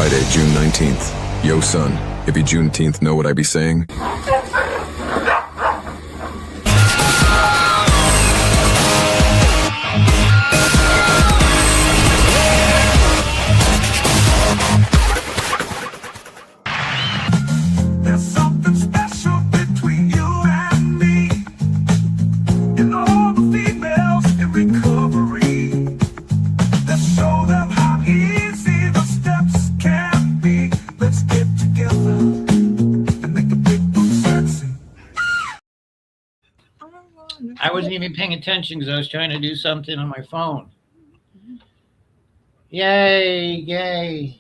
Friday, June 19th. Yo, son, if you Juneteenth know what I be saying? There's something special between you and me. And all the females in recovery. Let's show them how easy the steps can be. Let's get together and make the big book sexy. I wasn't even paying attention because I was trying to do something on my phone. Yay, yay.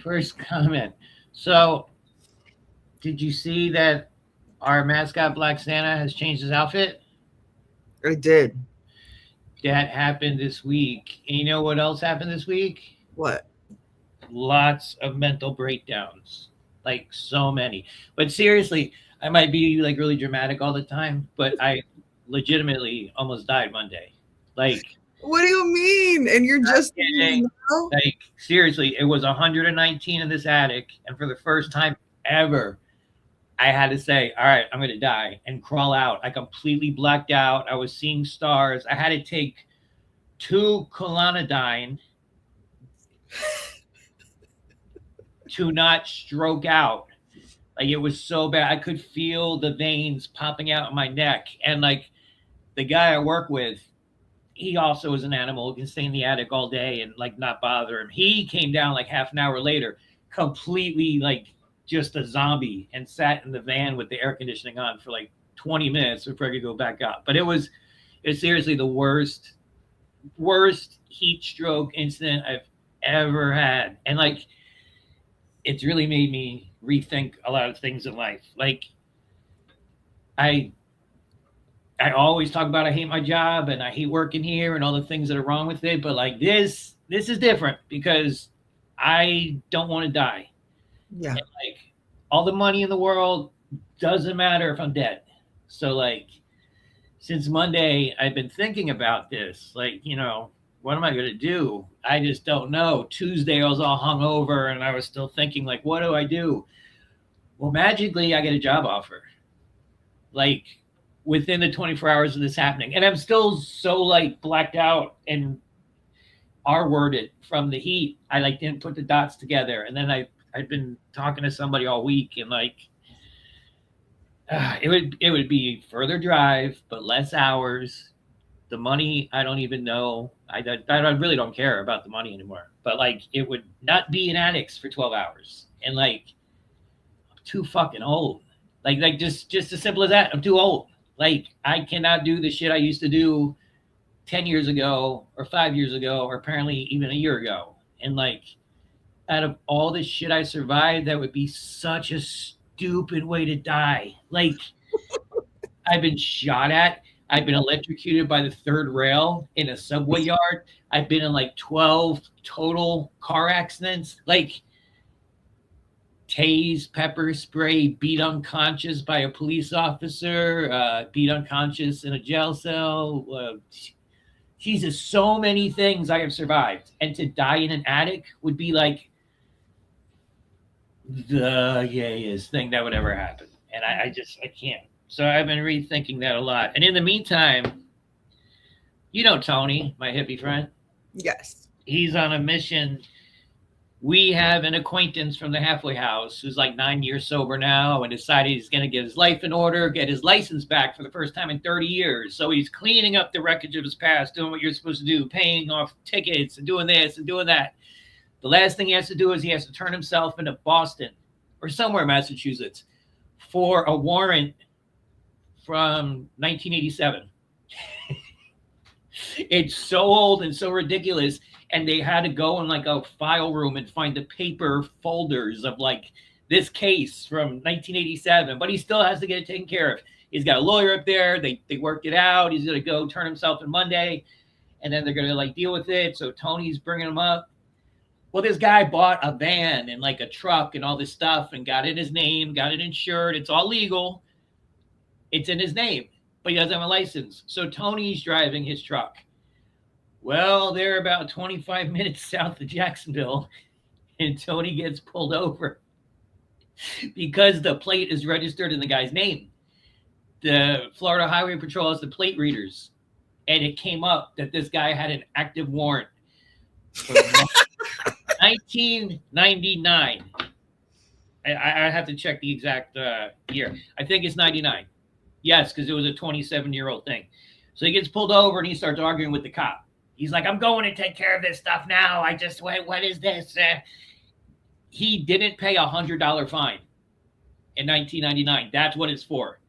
First comment. So, did you see that our mascot Black Santa has changed his outfit? I did. That happened this week. And you know what else happened this week? What? Lots of mental breakdowns. Like so many. But seriously, I might be like really dramatic all the time, but I legitimately almost died Monday. Like, What do you mean? And you're just kidding. Like, seriously, it was 119 in this attic, and for the first time ever, I had to say, all right, I'm going to die, and crawl out. I completely blacked out. I was seeing stars. I had to take 2 Clonidine to not stroke out. Like, it was so bad. I could feel the veins popping out of my neck. And like the guy I work with, he also is an animal who can stay in the attic all day and like not bother him. He came down like half an hour later, completely like just a zombie, and sat in the van with the air conditioning on for like 20 minutes before I could go back up. But it's seriously the worst heat stroke incident I've ever had. And like, it's really made me rethink a lot of things in life. Like, I always talk about I hate my job and I hate working here and all the things that are wrong with it, but like this is different because I don't want to die. Yeah. And like, all the money in the world doesn't matter if I'm dead. So like, since Monday, I've been thinking about this. Like, you know, what am I going to do? I just don't know. Tuesday, I was all hungover and I was still thinking, like, what do I do? Well, magically, I get a job offer. Like, within the 24 hours of this happening. And I'm still so, like, blacked out and R-worded from the heat. I, like, didn't put the dots together. And then I'd been talking to somebody all week, and, like, it would be further drive, but less hours. The money, I don't even know. I really don't care about the money anymore. But like, it would not be in attics for 12 hours. And like, I'm too fucking old. Like just as simple as that. I'm too old. Like, I cannot do the shit I used to do 10 years ago or 5 years ago, or apparently even a year ago. And like, out of all the shit I survived, that would be such a stupid way to die. Like, I've been shot at. I've been electrocuted by the third rail in a subway yard. I've been in like 12 total car accidents, like tased, pepper spray, beat unconscious by a police officer, beat unconscious in a jail cell. Jesus, so many things I have survived. And to die in an attic would be like the gayest thing that would ever happen. And I can't. So I've been rethinking that a lot. And in the meantime, you know Tony, my hippie friend. Yes. He's on a mission. We have an acquaintance from the halfway house who's like 9 years sober now and decided he's going to get his life in order, get his license back for the first time in 30 years. So he's cleaning up the wreckage of his past, doing what you're supposed to do, paying off tickets and doing this and doing that. The last thing he has to do is he has to turn himself into Boston or somewhere in Massachusetts for a warrant from 1987. It's so old and so ridiculous. And they had to go in like a file room and find the paper folders of like this case from 1987, but he still has to get it taken care of. He's got a lawyer up there. They worked it out. He's going to go turn himself in Monday, and then they're going to like deal with it. So Tony's bringing him up. Well, this guy bought a van and like a truck and all this stuff and got it in his name, got it insured. It's all legal. It's in his name, but he doesn't have a license. So Tony's driving his truck. Well, they're about 25 minutes south of Jacksonville, and Tony gets pulled over because the plate is registered in the guy's name. The Florida Highway Patrol has the plate readers, and it came up that this guy had an active warrant for 1999. I have to check the exact year. I think it's 99. Yes, because it was a 27-year-old thing. So he gets pulled over and he starts arguing with the cop. He's like, I'm going to take care of this stuff now. What is this? He didn't pay $100 fine in 1999. That's what it's for.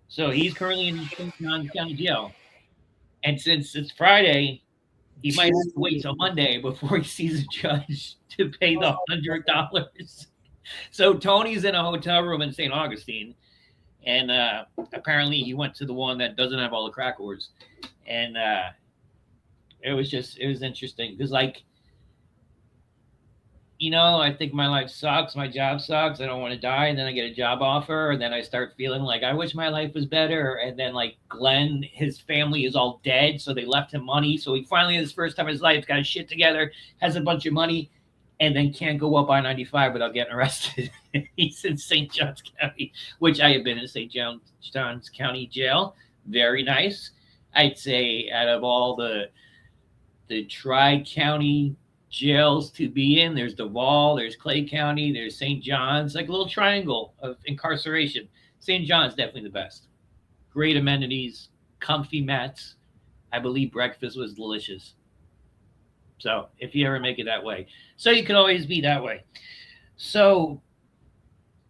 So he's currently in St. Johns County Jail. And since it's Friday, he might have to wait till Monday before he sees a judge to pay the $100. So Tony's in a hotel room in St. Augustine. And apparently he went to the one that doesn't have all the crack whores. And it was interesting because, like, you know, I think my life sucks. My job sucks. I don't want to die. And then I get a job offer. And then I start feeling like I wish my life was better. And then, like, Glenn, his family is all dead. So they left him money. So he finally, his first time in his life, got his shit together, has a bunch of money, and then can't go up I-95 without getting arrested. He's in St. Johns County, which I have been in St. Johns County Jail. Very nice. I'd say out of all the tri-county jails to be in, there's Duval, there's Clay County, there's St. John's, like a little triangle of incarceration. St. John's definitely the best. Great amenities, comfy mats. I believe breakfast was delicious. So if you ever make it that way. So you can always be that way. So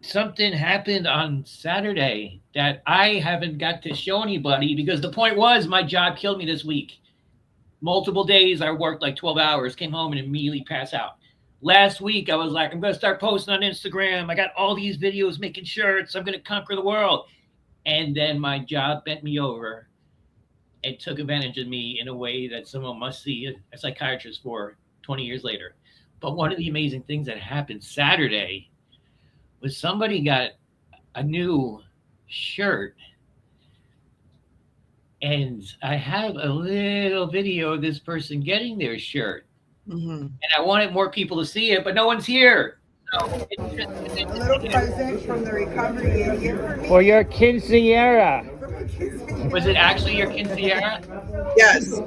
something happened on Saturday that I haven't got to show anybody because the point was my job killed me this week. Multiple days I worked like 12 hours, came home and immediately passed out. Last week I was like, I'm going to start posting on Instagram. I got all these videos making shirts. I'm going to conquer the world. And then my job bent me over and took advantage of me in a way that someone must see a psychiatrist for 20 years later. But one of the amazing things that happened Saturday was somebody got a new shirt. And I have a little video of this person getting their shirt. Mm-hmm. And I wanted more people to see it, but no one's here. So A little present from the recovery idiot for me. for your quinceañera. Was it actually your quinceañera? Yes.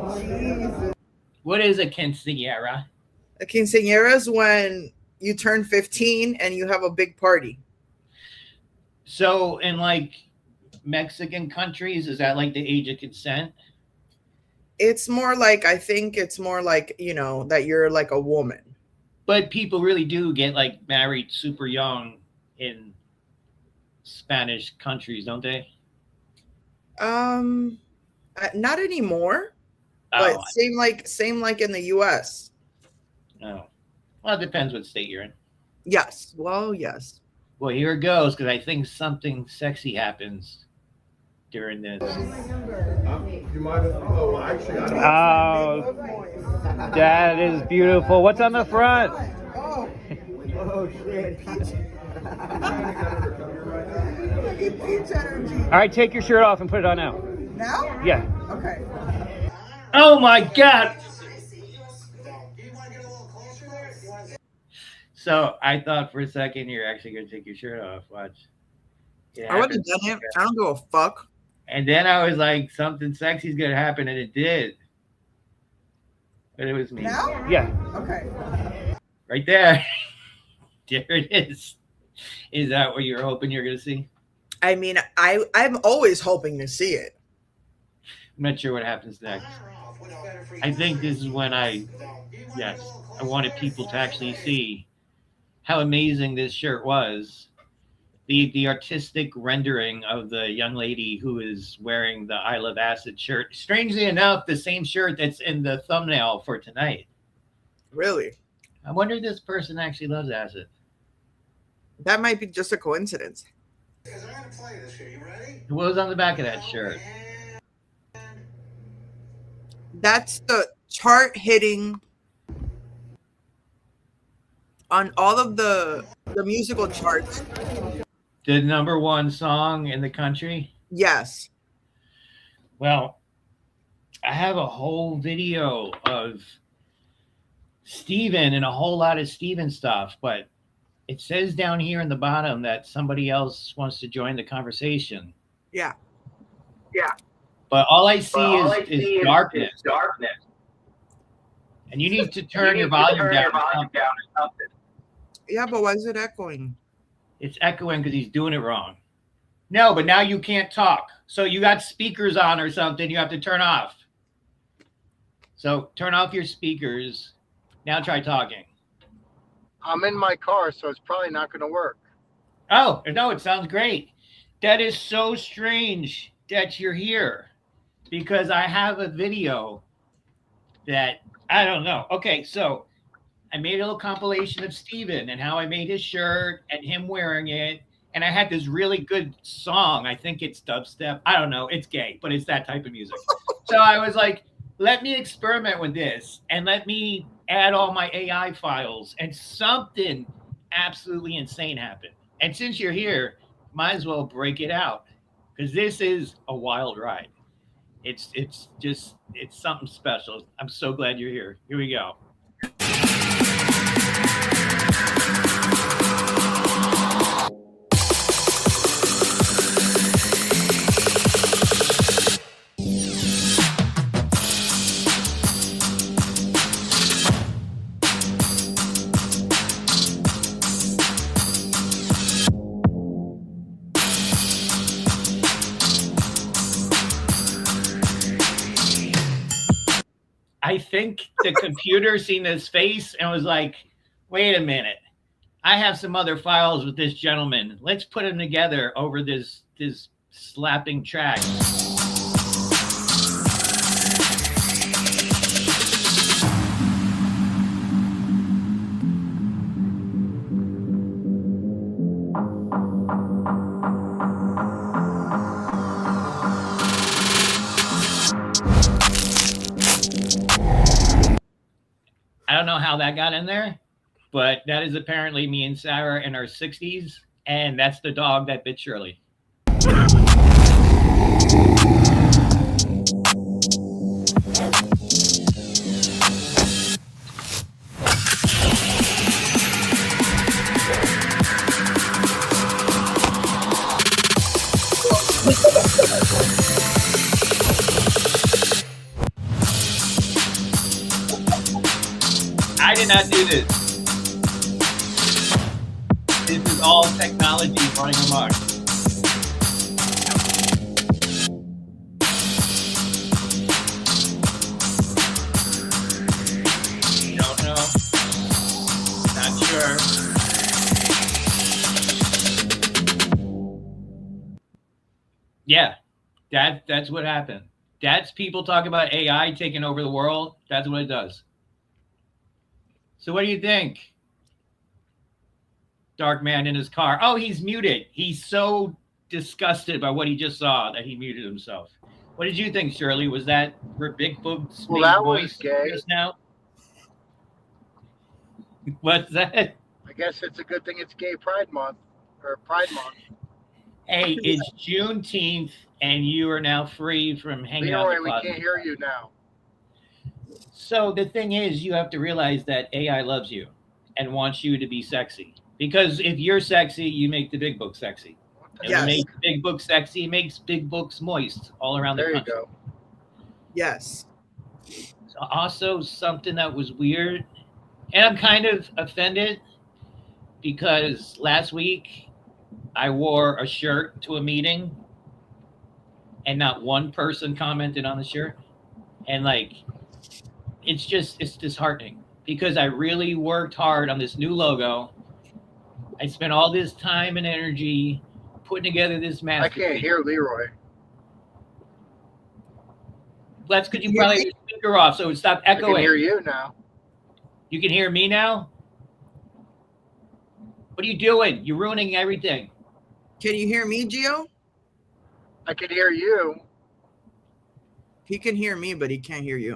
What is a quinceañera? A quinceañera is when you turn 15 and you have a big party. So in like Mexican countries, is that like the age of consent? It's more like, I think it's more like, you know, that you're like a woman. But people really do get like married super young in Spanish countries, don't they? Not anymore. Oh, But same like in the US. no. Well, it depends what state you're in. Yes. Well, yes. Well, here it goes, because I think something sexy happens during this. You might have. Oh, actually, I don't. Oh, that is beautiful. What's on the front? Oh shit. Peach energy. All right, take your shirt off and put it on now. Now? Yeah. Okay. Oh my God. So I thought for a second you're actually going to take your shirt off. Watch. I would have done it. I don't give a fuck. And then I was like, something sexy is going to happen, and it did. But it was me. Now? Yeah. Okay. Right there. There it is. Is that what you're hoping you're going to see? I mean, I'm always hoping to see it. I'm not sure what happens next. I think this is when I wanted people to actually see how amazing this shirt was. The artistic rendering of the young lady who is wearing the I Love Acid shirt. Strangely enough, the same shirt that's in the thumbnail for tonight. Really? I wonder if this person actually loves acid. That might be just a coincidence. What was on the back of that shirt? That's the chart hitting on all of the musical charts. The number one song in the country? Yes. Well, I have a whole video of Steven and a whole lot of Steven stuff, but it says down here in the bottom that somebody else wants to join the conversation. Yeah. But all I see is darkness. And you need to turn your volume down or something. Yeah, but why is it echoing? It's echoing because he's doing it wrong. No, but now you can't talk. So you got speakers on or something you have to turn off. So turn off your speakers. Now try talking. I'm in my car, so it's probably not going to work. Oh, no, it sounds great. That is so strange that you're here because I have a video that I don't know. Okay, so I made a little compilation of Steven and how I made his shirt and him wearing it. And I had this really good song. I think it's dubstep. I don't know. It's gay, but it's that type of music. So I was like, let me experiment with this and let me add all my AI files. And something absolutely insane happened. And since you're here, might as well break it out because this is a wild ride. It's something special. I'm so glad you're here. Here we go. I think the computer seen this face and was like, wait a minute. I have some other files with this gentleman. Let's put them together over this slapping track. I don't know how that got in there, but that is apparently me and Sarah in our 60s, and that's the dog that bit Shirley. I did not do this. This is all technology running amok. You don't know? Not sure. Yeah, that's what happened. That's people talk about AI taking over the world. That's what it does. So what do you think? Dark man in his car. Oh, he's muted. He's so disgusted by what he just saw that he muted himself. What did you think, Shirley? Was that for Big Boob's Was gay. Just now? What's that? I guess it's a good thing it's Gay Pride Month or Pride Month. Hey, it's Juneteenth, and you are now free from hanging out. Leroy, we can't hear you now. So the thing is, you have to realize that AI loves you and wants you to be sexy. Because if you're sexy, you make the big book sexy. And Yes. you make big book sexy, makes big books moist all around the There you country. go. Yes. So also something that was weird, and I'm kind of offended because last week I wore a shirt to a meeting and not one person commented on the shirt. And like, it's disheartening because I really worked hard on this new logo. I spent all this time and energy putting together this I masterpiece. can't hear Leroy. That's because you probably had your speaker off, so it stopped I can echoing. hear you now. You can hear me now? What are you doing? You're ruining everything. Can you hear me, Gio? I can hear you. He can hear me, but he can't hear you.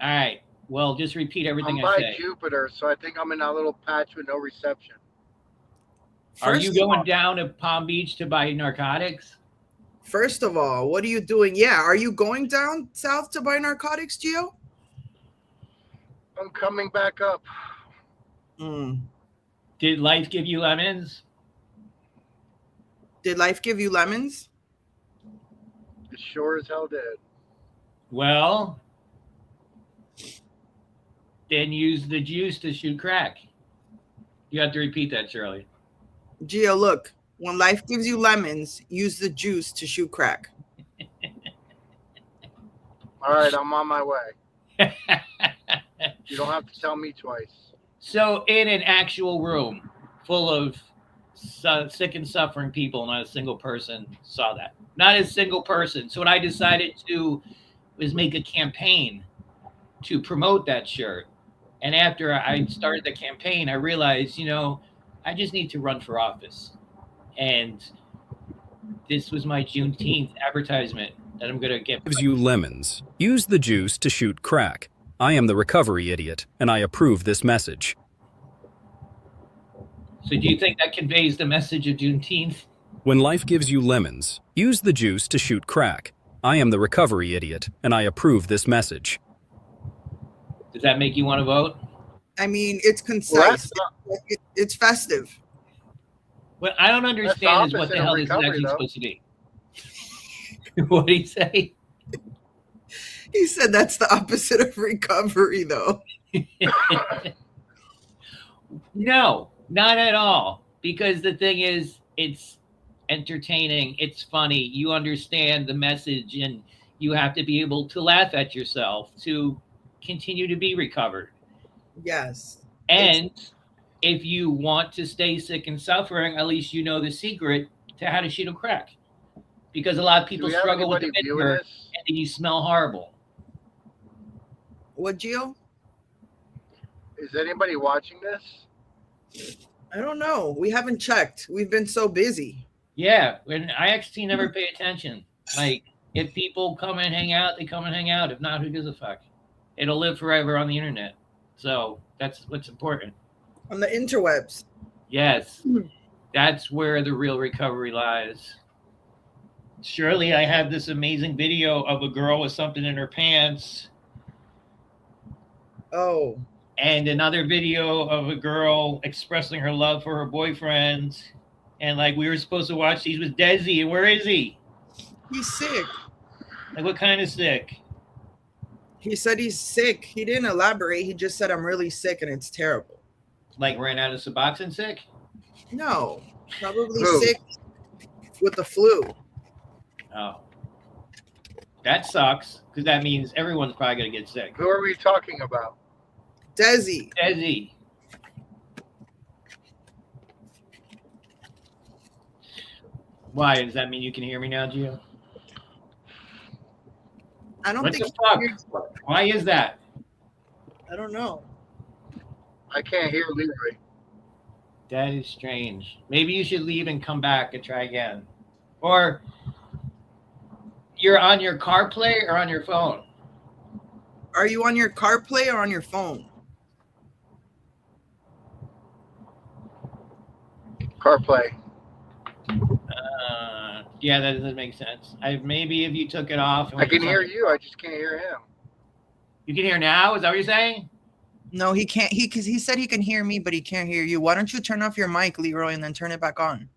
All right. Well, just repeat everything I'm I by say. Jupiter, so I think I'm in that little patch with no reception. Are you First of going all- down to Palm Beach to buy narcotics? First of all, what are you doing? Yeah, are you going down south to buy narcotics, Gio? I'm coming back up. Mm. Did life give you lemons? Did life give you lemons? It sure as hell did. Well, then use the juice to shoot crack. You have to repeat that, Shirley. Gio, look. When life gives you lemons, use the juice to shoot crack. All right, I'm on my way. You don't have to tell me twice. So, in an actual room full of sick and suffering people, not a single person saw that. Not a single person. So, what I decided to do was make a campaign to promote that shirt. And after I started the campaign, I realized, I just need to run for office. And this was my Juneteenth advertisement that I'm going to get. Gives you lemons. Use the juice to shoot crack. I am the recovery idiot, and I approve this message. So do you think that conveys the message of Juneteenth? When life gives you lemons, use the juice to shoot crack. I am the recovery idiot, and I approve this message. Does that make you want to vote? I mean, it's concise. Well, It's festive. What I don't understand is what the hell this is actually supposed to be. What did he say? He said that's the opposite of recovery, though. No, not at all. Because the thing is, it's entertaining. It's funny. You understand the message, and you have to be able to laugh at yourself to continue to be recovered. Yes. And if you want to stay sick and suffering, at least you know the secret to how to shoot a crack. Because a lot of people struggle with the vinegar, and then you smell horrible. What, Gio? Is anybody watching this? I don't know. We haven't checked. We've been so busy. Yeah, when I actually never pay attention. Like, if people come and hang out, they come and hang out. If not, who gives a fuck? It'll live forever on the internet. So that's what's important. On the interwebs. Yes, that's where the real recovery lies. Surely I have this amazing video of a girl with something in her pants. Oh. And another video of a girl expressing her love for her boyfriend. And like we were supposed to watch these with Desi. And where is he? He's sick. Like what kind of sick? He said he's sick. He didn't elaborate. He just said, I'm really sick and it's terrible. Like ran out of Suboxone sick? No. Probably Who? sick with the flu. Oh. That sucks. Because that means everyone's probably going to get sick. Who are we talking about? Desi. Desi. Why? Does that mean you can hear me now, Gio? I don't What think the fuck? Why is that? I don't know. I can't hear Leroy. That is strange. Maybe you should leave and come back and try again. Or you're on your CarPlay or on your phone? Are you on your CarPlay or on your phone? CarPlay. Yeah, that doesn't make sense. Maybe if you took it off. I can hear you. I just can't hear him. You can hear now? Is that what you're saying? No, he can't. Because he said he can hear me, but he can't hear you. Why don't you turn off your mic, Leroy, and then turn it back on?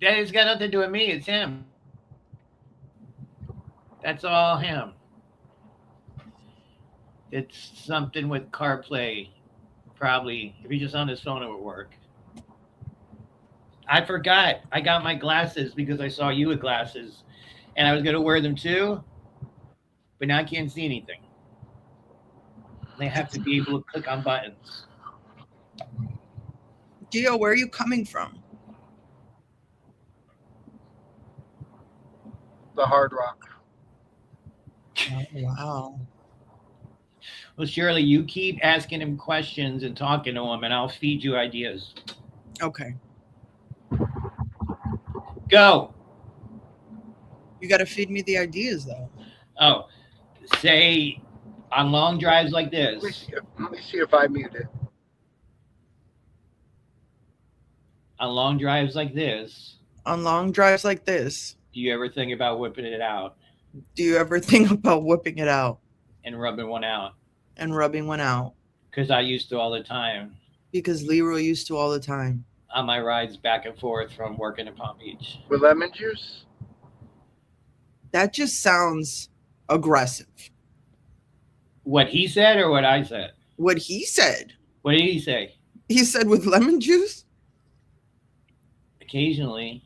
That has got nothing to do with me. It's him. That's all him. It's something with CarPlay. Probably. If he's just on his phone, it would work. I forgot. I got my glasses because I saw you with glasses. And I was going to wear them too. But now I can't see anything. They have to be able to click on buttons. Gio, where are you coming from? The Hard Rock. Oh, wow. Well, Shirley, you keep asking him questions and talking to him, and I'll feed you ideas. Okay. Go. You got to feed me the ideas, though. Oh, say on long drives like this. Let me see if I mute it. On long drives like this, On long drives like this, do you ever think about whipping it out do you ever think about whipping it out and rubbing one out? and rubbing one out? Because I used to all the time Because Leroy used to all the time. on my rides back and forth from working in Palm Beach. With lemon juice? That just sounds aggressive. What he said or what I said? What he said. What did he say? He said with lemon juice? Occasionally.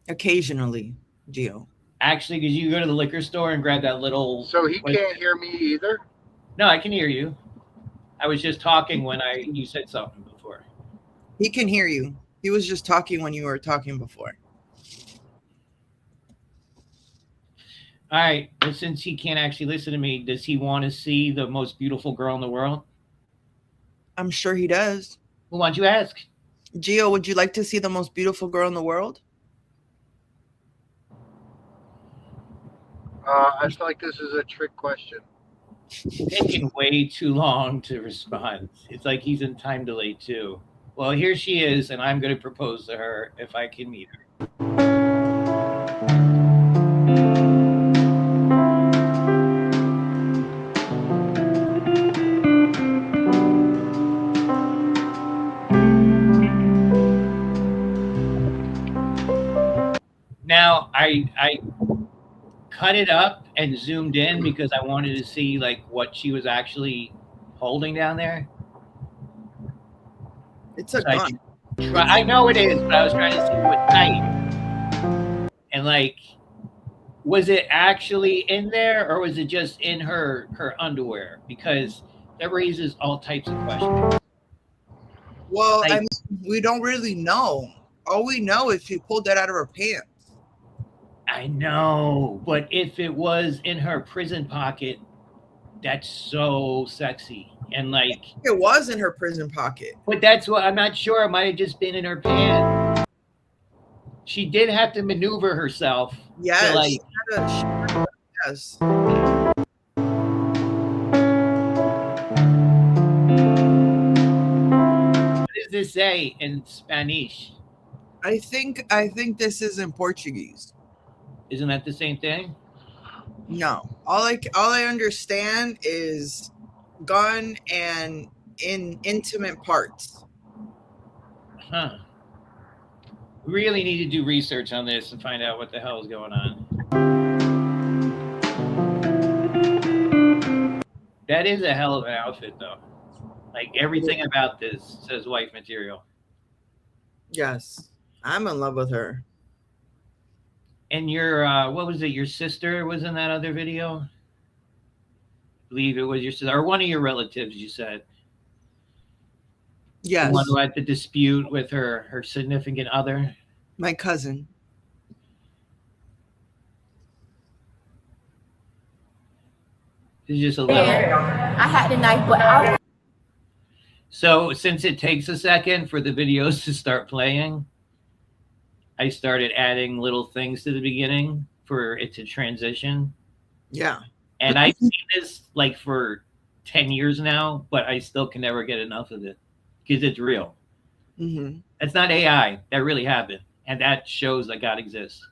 Occasionally, Gio. Actually, because you go to the liquor store and grab that little. So he can't hear me either? No, I can hear you. I was just talking when you said something before. He can hear you. He was just talking when you were talking before. All right, but since he can't actually listen to me, does he want to see the most beautiful girl in the world? I'm sure he does. Well, why don't you ask? Gio, would you like to see the most beautiful girl in the world? I feel like this is a trick question. Taking way too long to respond. It's like he's in time delay too. Well, here she is, and I'm going to propose to her if I can meet her. Now, I cut it up and zoomed in because I wanted to see like what she was actually holding down there. It's a So gun. I know it is, but I was trying to see what type. And like, was it actually in there or was it just in her underwear? Because that raises all types of questions. Well, Like- I mean, we don't really know. All we know is she pulled that out of her pants. I know, but if it was in her prison pocket, that's so sexy. And like, It was in her prison pocket. but that's what I'm not sure. It might have just been in her pants. She did have to maneuver herself. Yes. To like, Yes. what does this say in Spanish? I think this is in Portuguese. Isn't that the same thing? No. All I understand is gun and in intimate parts. Huh. We really need to do research on this and find out what the hell is going on. That is a hell of an outfit, though. Like, everything about this says wife material. Yes. I'm in love with her. And your, what was it? Your sister was in that other video? I believe it was your sister, or one of your relatives, you said. Yes. The one who had the dispute with her significant other. My cousin. It's just a little. I had the knife, but I So since it takes a second for the videos to start playing, I started adding little things to the beginning for it to transition. Yeah. And I've seen this like for 10 years now, but I still can never get enough of it because it's real. Mm-hmm. That's not AI. That really happened. And that shows that God exists.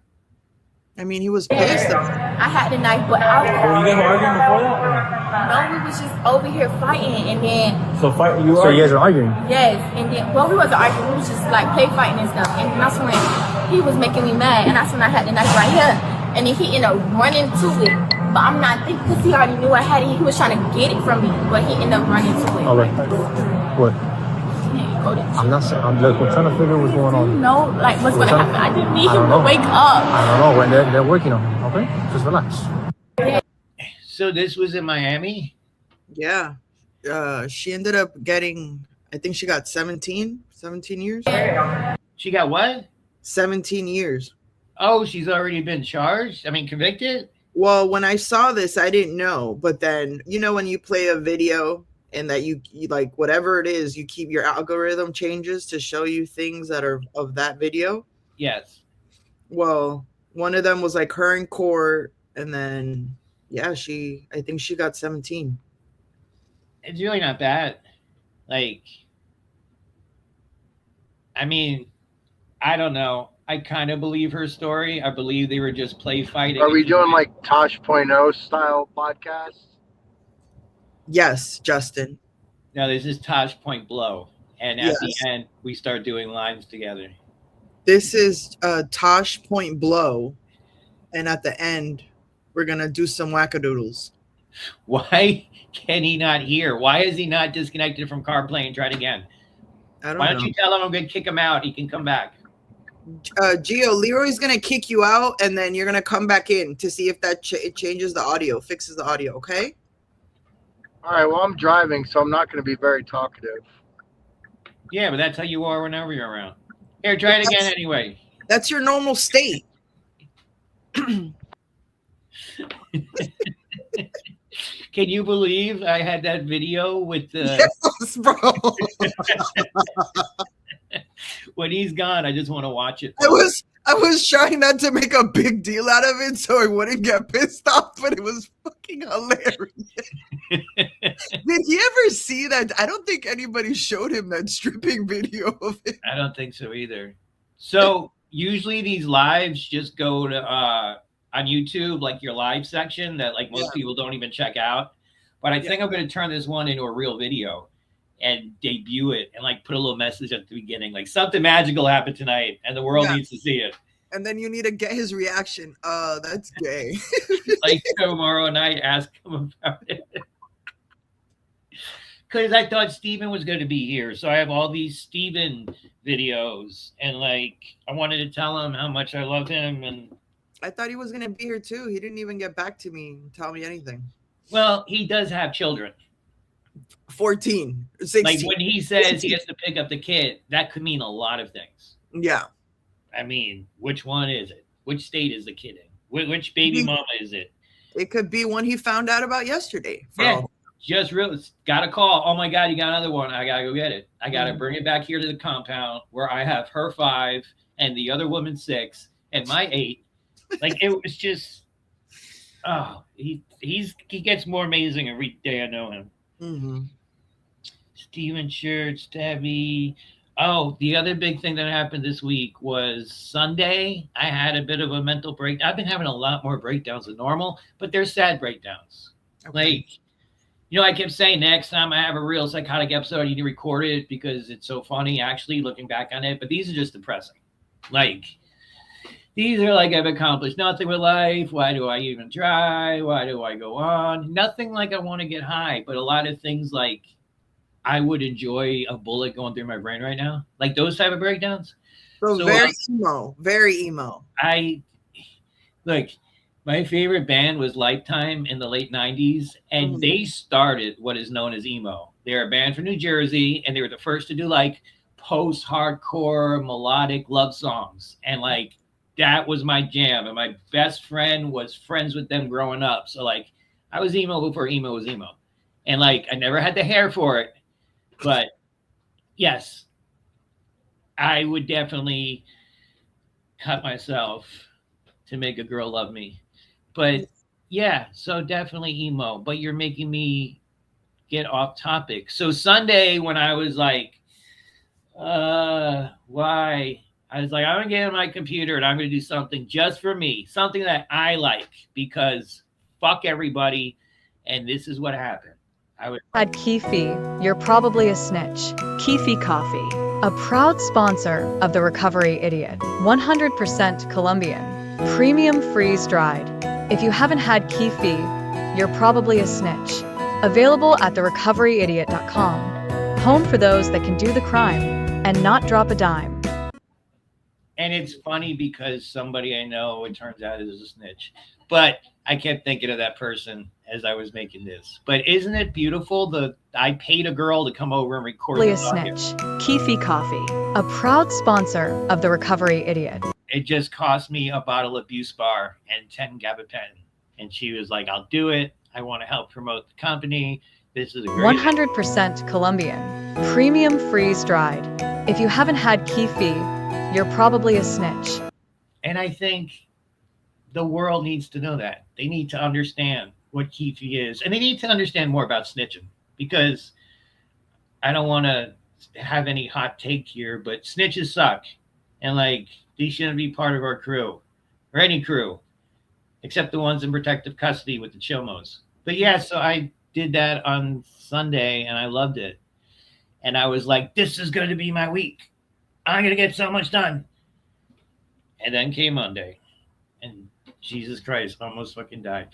I mean, he was pissed. I had the knife, but I Were you guys arguing before that? no, we was just over here fighting, and then So you guys are arguing? yes, and then well, we wasn't arguing, we was just like play fighting and stuff, and that's when he was making me mad, and that's when I had the knife right here, and then he ended up running to it, but I'm not thinking because he already knew I had it. He was trying to get it from me, but he ended up running to it. Okay. What? Go there. I'm not saying. I'm trying to figure what's going on. No, like what's gonna happen? I just need I him don't to know. wake up. I don't know. When they're working on it. Okay, just relax. So this was in Miami? Yeah. She ended up getting, I think she got 17 years. She got what? 17 years. Oh, she's already been charged? I mean, convicted? Well, when I saw this, I didn't know. But then, you know, when you play a video and that you like whatever it is, you keep your algorithm changes to show you things that are of that video. Yes. Well, one of them was like her in court. And then, yeah, I think she got 17. It's really not bad. Like, I mean, I don't know. I kind of believe her story. I believe they were just play fighting. Are we doing like Tosh.0 style podcast? Yes, Justin. No, this is Tosh Point Blow. And at the Yes. end, we start doing lines together. This is Tosh Point Blow, and at the end, we're gonna do some wackadoodles. Why can he not hear? Why is he not disconnected from CarPlay and tried again? I Why don't don't know. you tell him I'm going to kick him out? He can come back. Gio, Leroy's gonna kick you out, and then you're gonna come back in to see if that it changes the audio, fixes the audio. Okay? All right. Well, I'm driving, so I'm not going to be very talkative. Yeah, but that's how you are whenever you're around. Here, try it again anyway. That's your normal state. Can you believe I had that video with the Yes, bro. when he's gone? I just want to watch it. I was trying not to make a big deal out of it so I wouldn't get pissed off, but it was fucking hilarious. Did he ever see that? I don't think anybody showed him that stripping video of it. I don't think so either. So usually these lives just go to on YouTube, like your live section that like most people don't even check out. But I think I'm going to turn this one into a real video and debut it and like put a little message at the beginning, like something magical happened tonight and the world needs to see it. And then you need to get his reaction. That's gay. Like tomorrow night, ask him about it. Because I thought Steven was going to be here. So I have all these Steven videos. And like, I wanted to tell him how much I love him. And I thought he was going to be here too. He didn't even get back to me and tell me anything. Well, he does have children. 14, 16. Like when he says he has to pick up the kid, that could mean a lot of things. Yeah. I mean, which one is it? Which state is the kid in? Which baby mama is it? It could be one he found out about yesterday. Just real got a call. Oh my God, you got another one. I gotta go get it. I gotta bring it back here to the compound where I have her 5 and the other woman 6 and my 8. Like it was just, he gets more amazing every day I know him. Mm-hmm. Steven Church, Debbie. Oh, the other big thing that happened this week was Sunday. I had a bit of a mental break. I've been having a lot more breakdowns than normal, but they're sad breakdowns. Okay. Like, you know, I kept saying next time I have a real psychotic episode, you need to record it because it's so funny, actually, looking back on it. But these are just depressing. Like, these are like, I've accomplished nothing with life. Why do I even try? Why do I go on? Nothing like I want to get high, but a lot of things like I would enjoy a bullet going through my brain right now. Like those type of breakdowns. So very emo. Very emo. My favorite band was Lifetime in the late 90s, and they started what is known as emo. They're a band from New Jersey, and they were the first to do like post-hardcore melodic love songs. And like that was my jam. And my best friend was friends with them growing up. So like I was emo before emo was emo. And like I never had the hair for it. But yes, I would definitely cut myself to make a girl love me. But yeah, so definitely emo. But you're making me get off topic. So Sunday when I was like, why? I was like, I'm going to get on my computer and I'm going to do something just for me. Something that I like because fuck everybody. And this is what happened. At Keefe, you're probably a snitch. Keefe Coffee, a proud sponsor of The Recovery Idiot. 100% Colombian. Premium freeze-dried. If you haven't had Keefe, you're probably a snitch. Available at therecoveryidiot.com. Home for those that can do the crime and not drop a dime. And it's funny because somebody I know, it turns out, is a snitch. But I kept thinking of that person as I was making this. But isn't it beautiful? I paid a girl to come over and record a snitch. Keefe Coffee, a proud sponsor of The Recovery Idiot. It just cost me a bottle of Buse Bar and 10 gabapentin. And she was like, I'll do it. I want to help promote the company. This is a great 100% Colombian. Premium freeze-dried. If you haven't had Keefe, you're probably a snitch. And I think the world needs to know that. They need to understand what Keefe is. And they need to understand more about snitching. Because I don't want to have any hot take here, but snitches suck. And like, they shouldn't be part of our crew. Or any crew. Except the ones in protective custody with the chomos. But yeah, so I did that on Sunday and I loved it. And I was like, this is going to be my week. I'm going to get so much done. And then came Monday. And Jesus Christ, almost fucking died.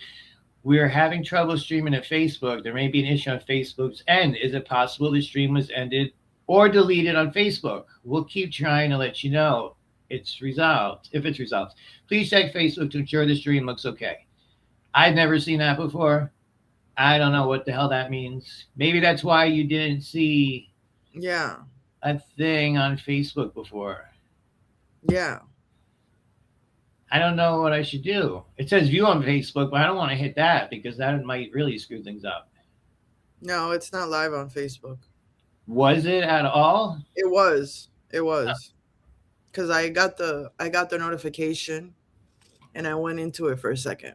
We're having trouble streaming at Facebook. There may be an issue on Facebook's end. Is it possible the stream was ended or deleted on Facebook? We'll keep trying to let you know it's resolved. If it's resolved, please check Facebook to ensure the stream looks okay. I've never seen that before. I don't know what the hell that means. Maybe that's why you didn't see a thing on Facebook before. Yeah. I don't know what I should do. It says view on Facebook, but I don't want to hit that because that might really screw things up. No, it's not live on Facebook. Was it at all? It was. It was. Because I got the notification and I went into it for a second.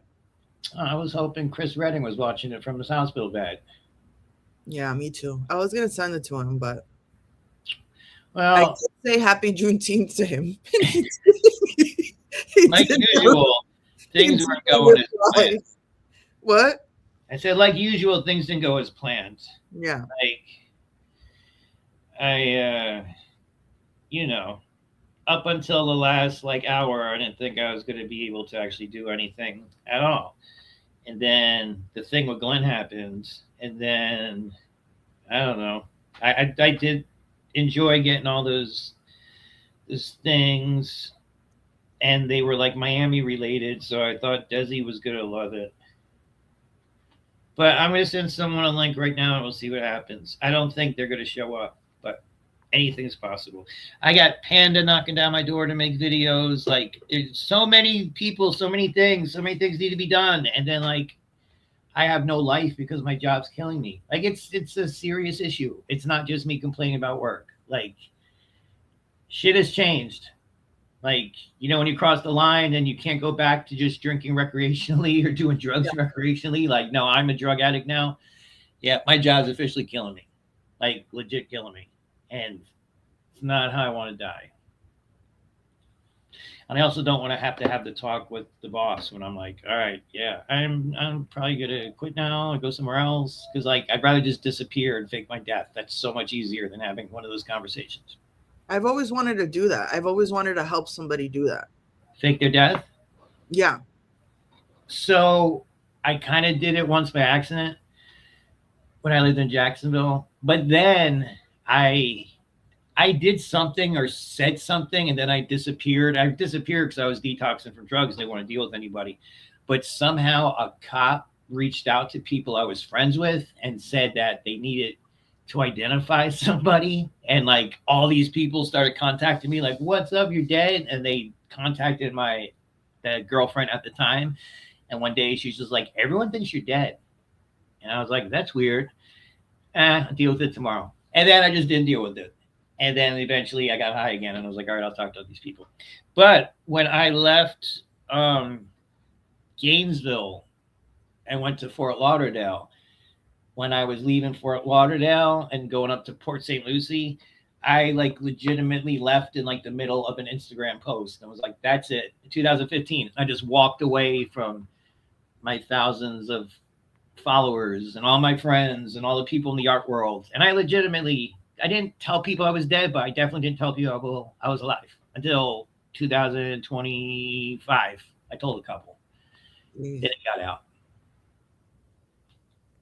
I was hoping Chris Redding was watching it from his hospital bed. Yeah, me too. I was gonna send it to him, but well, I did say Happy Juneteenth to him. Like usual, things weren't going as planned. What? I said, like usual, things didn't go as planned. Yeah. Up until the last hour, I didn't think I was going to be able to actually do anything at all. And then the thing with Glenn happened, and then I don't know. I did enjoy getting all those things, and they were Miami related, so I thought Desi was going to love it. But I'm going to send someone a link right now, and we'll see what happens. I don't think they're going to show up, but anything's possible. I got Panda knocking down my door to make videos. There's so many people, so many things need to be done. And then I have no life because my job's killing me. It's a serious issue. It's not just me complaining about work. Shit has changed. When you cross the line and you can't go back to just drinking recreationally or doing drugs recreationally. No, I'm a drug addict now. Yeah, my job's officially killing me. Legit killing me. And it's not how I want to die. And I also don't want to have the talk with the boss when I'm like, all right, yeah, I'm probably going to quit now and go somewhere else. Because I'd rather just disappear and fake my death. That's so much easier than having one of those conversations. I've always wanted to do that. I've always wanted to help somebody do that. Fake their death? Yeah. So I kind of did it once by accident when I lived in Jacksonville. But then I did something or said something, and then I disappeared. I disappeared because I was detoxing from drugs. They didn't want to deal with anybody. But somehow a cop reached out to people I was friends with and said that they needed to identify somebody. And all these people started contacting me what's up, you're dead? And they contacted the girlfriend at the time. And one day she's just everyone thinks you're dead. And I was like, that's weird. I'll deal with it tomorrow. And then I just didn't deal with it. And then eventually I got high again, and I was like, all right, I'll talk to these people. But when I left Gainesville and went to Fort Lauderdale, when I was leaving Fort Lauderdale and going up to Port St. Lucie, I legitimately left in the middle of an Instagram post and was like, that's it. 2015. I just walked away from my thousands of followers and all my friends and all the people in the art world. And I didn't tell people I was dead, but I definitely didn't tell people I was alive until 2025. I told a couple. Then it got out.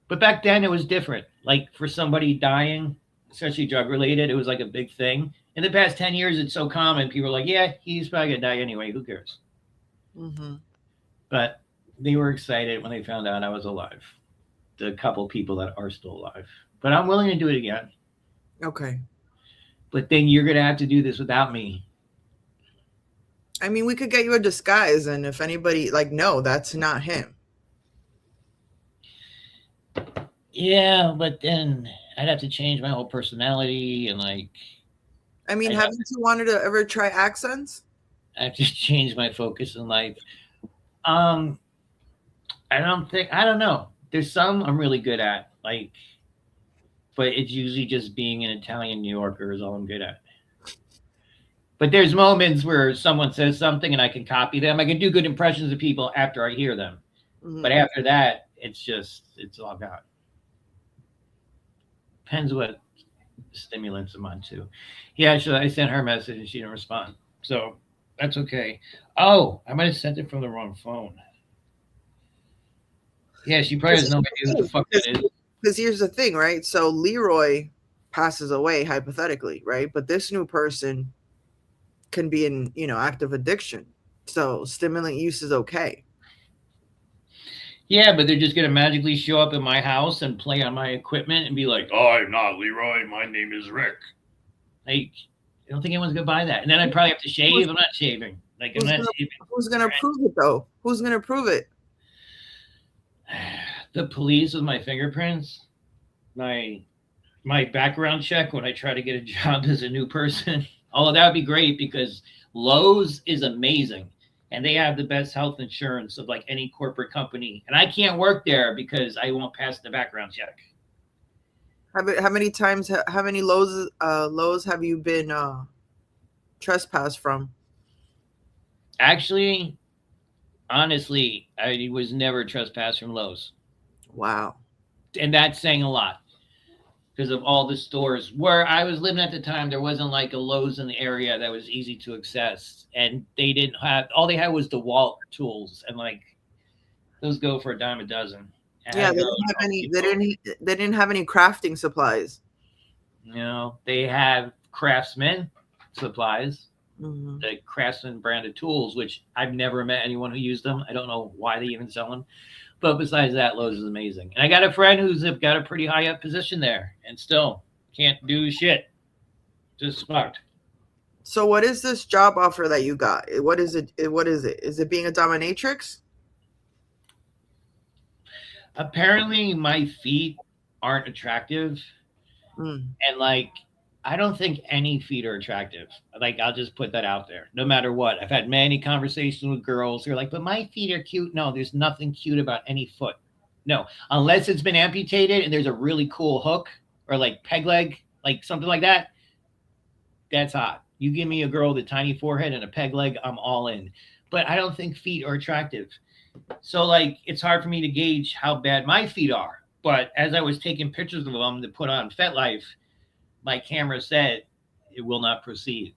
But back then it was different. For somebody dying, especially drug related, it was a big thing. In the past 10 years, it's so common. People are like, yeah, he's probably going to die anyway. Who cares? Mm-hmm. But they were excited when they found out I was alive. The couple people that are still alive. But I'm willing to do it again. Okay. But then you're going to have to do this without me. I mean, we could get you a disguise, and if anybody no, that's not him. Yeah, but then I'd have to change my whole personality and I mean, haven't you wanted to ever try accents? I have to change my focus in life. I don't know. There's some I'm really good at, but it's usually just being an Italian New Yorker is all I'm good at. But there's moments where someone says something and I can copy them. I can do good impressions of people after I hear them. Mm-hmm. But after that, it's all gone. Depends what stimulants I'm on too. Yeah, so I sent her a message and she didn't respond. So that's okay. Oh, I might have sent it from the wrong phone. Yeah, she probably has no idea who the fuck that is. Because here's the thing, right? So Leroy passes away hypothetically, right? But this new person can be in, active addiction. So stimulant use is okay. Yeah, but they're just gonna magically show up in my house and play on my equipment and be like, "Oh, I'm not Leroy. My name is Rick." Like, I don't think anyone's gonna buy that. And then I'd probably have to shave. I'm not shaving. Like, I'm not shaving. Who's gonna prove it though? Who's gonna prove it? The police with my fingerprints, my background check when I try to get a job as a new person. Although that would be great because Lowe's is amazing and they have the best health insurance of like any corporate company. And I can't work there because I won't pass the background check. How many times? How many Lowe's have you been trespassed from? Actually, honestly, I was never trespassed from Lowe's. Wow. And that's saying a lot because of all the stores where I was living at the time. There wasn't like a Lowe's in the area that was easy to access, and they didn't have. All they had was DeWalt tools, and like those go for a dime a dozen. Yeah, they didn't have any. They didn't have any crafting supplies. They have Craftsman supplies, Mm-hmm. the Craftsman branded tools, which I've never met anyone who used them. I don't know why they even sell them. But besides that, Lowe's is amazing. And I got a friend who's got a pretty high up position there and still can't do shit. Just fucked. So what is this job offer that you got? What is it? What is it? Is it being a dominatrix? Apparently my feet aren't attractive. And like, I don't think any feet are attractive. Like, I'll just put that out there. No matter what. I've had many conversations with girls who are like, but my feet are cute. No, there's nothing cute about any foot. No, unless it's been amputated and there's a really cool hook or like peg leg, like something like that. That's hot. You give me a girl with a tiny forehead and a peg leg, I'm all in. But I don't think feet are attractive. So like, it's hard for me to gauge how bad my feet are. But as I was taking pictures of them to put on FetLife, my camera said it will not proceed.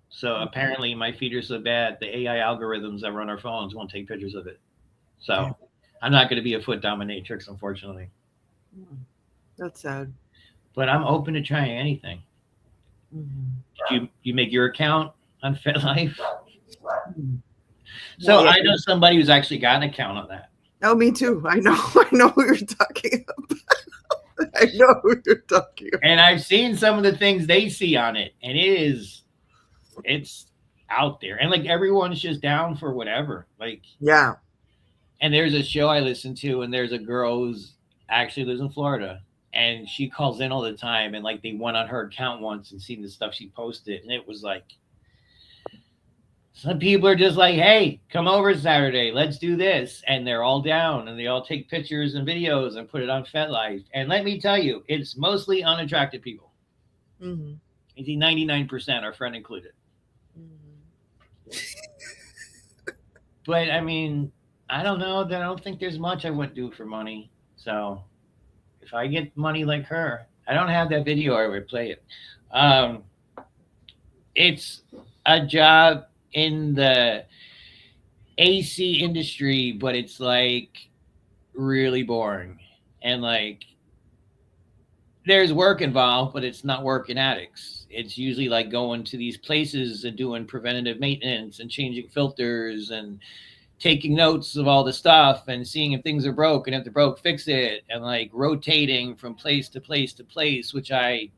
So apparently my feet are so bad, the AI algorithms that run our phones won't take pictures of it. So I'm not going to be a foot dominatrix, unfortunately. That's sad. But I'm open to trying anything. Did you make your account on FetLife? So I know somebody who's actually got an account on that. Oh, me too. I know who you're talking about. I know who you're talking about. And I've seen some of the things they see on it, and it's out there. And like, everyone's just down for whatever. Like, yeah. And there's a show I listen to, and there's a girl who's actually lives in Florida, and she calls in all the time. And like, they went on her account once and seen the stuff she posted, and it was like, some people are just like, hey, come over Saturday, let's do this. And they're all down and they all take pictures and videos and put it on FetLife. And let me tell you, it's mostly unattractive people. Mm-hmm. I think 99%, our friend included. But I mean, I don't know. I don't think there's much I wouldn't do for money. So if I get money like her, I don't have that video, I would play it. It's a job in the AC industry, but it's like really boring. And like, there's work involved, but it's not work in attics. It's usually like going to these places and doing preventative maintenance and changing filters and taking notes of all the stuff and seeing if things are broke, and if they're broke, fix it, and like rotating from place to place to place, which I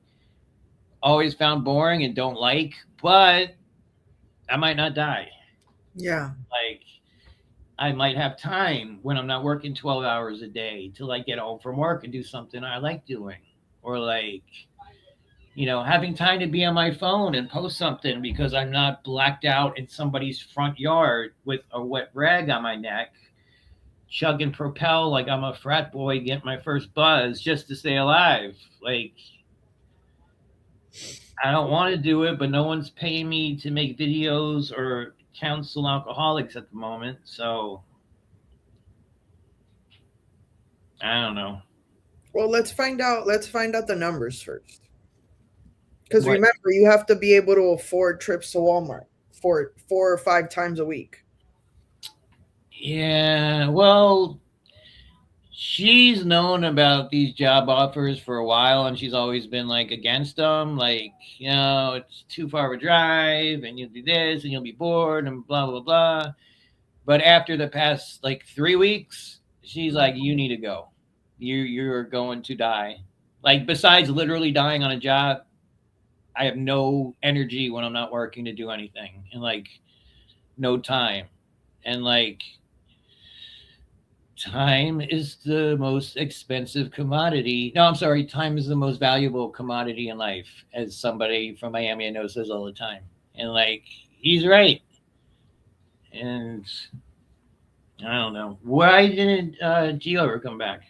always found boring and don't like, but I might not die. Yeah. Like, I might have time when I'm not working 12 hours a day to like get home from work and do something I like doing. Or like, having time to be on my phone and post something because I'm not blacked out in somebody's front yard with a wet rag on my neck, chugging Propel like I'm a frat boy getting my first buzz just to stay alive. Like, I don't want to do it, but no one's paying me to make videos or counsel alcoholics at the moment. So I don't know. Well, let's find out the numbers first. Because What? remember, you have to be able to afford trips to Walmart for 4 or 5 times a week. Yeah, well, she's known about these job offers for a while, and she's always been like against them. Like, it's too far of a drive, and you'll do this, and you'll be bored, and blah blah blah. But after the past like 3 weeks, she's like, "You need to go. You're going to die." Like, besides literally dying on a job, I have no energy when I'm not working to do anything, and like no time, and like time is the most expensive commodity. No, I'm sorry. Time is the most valuable commodity in life, as somebody from Miami I know says all the time. And like, he's right. And I don't know. Why didn't Gio ever come back?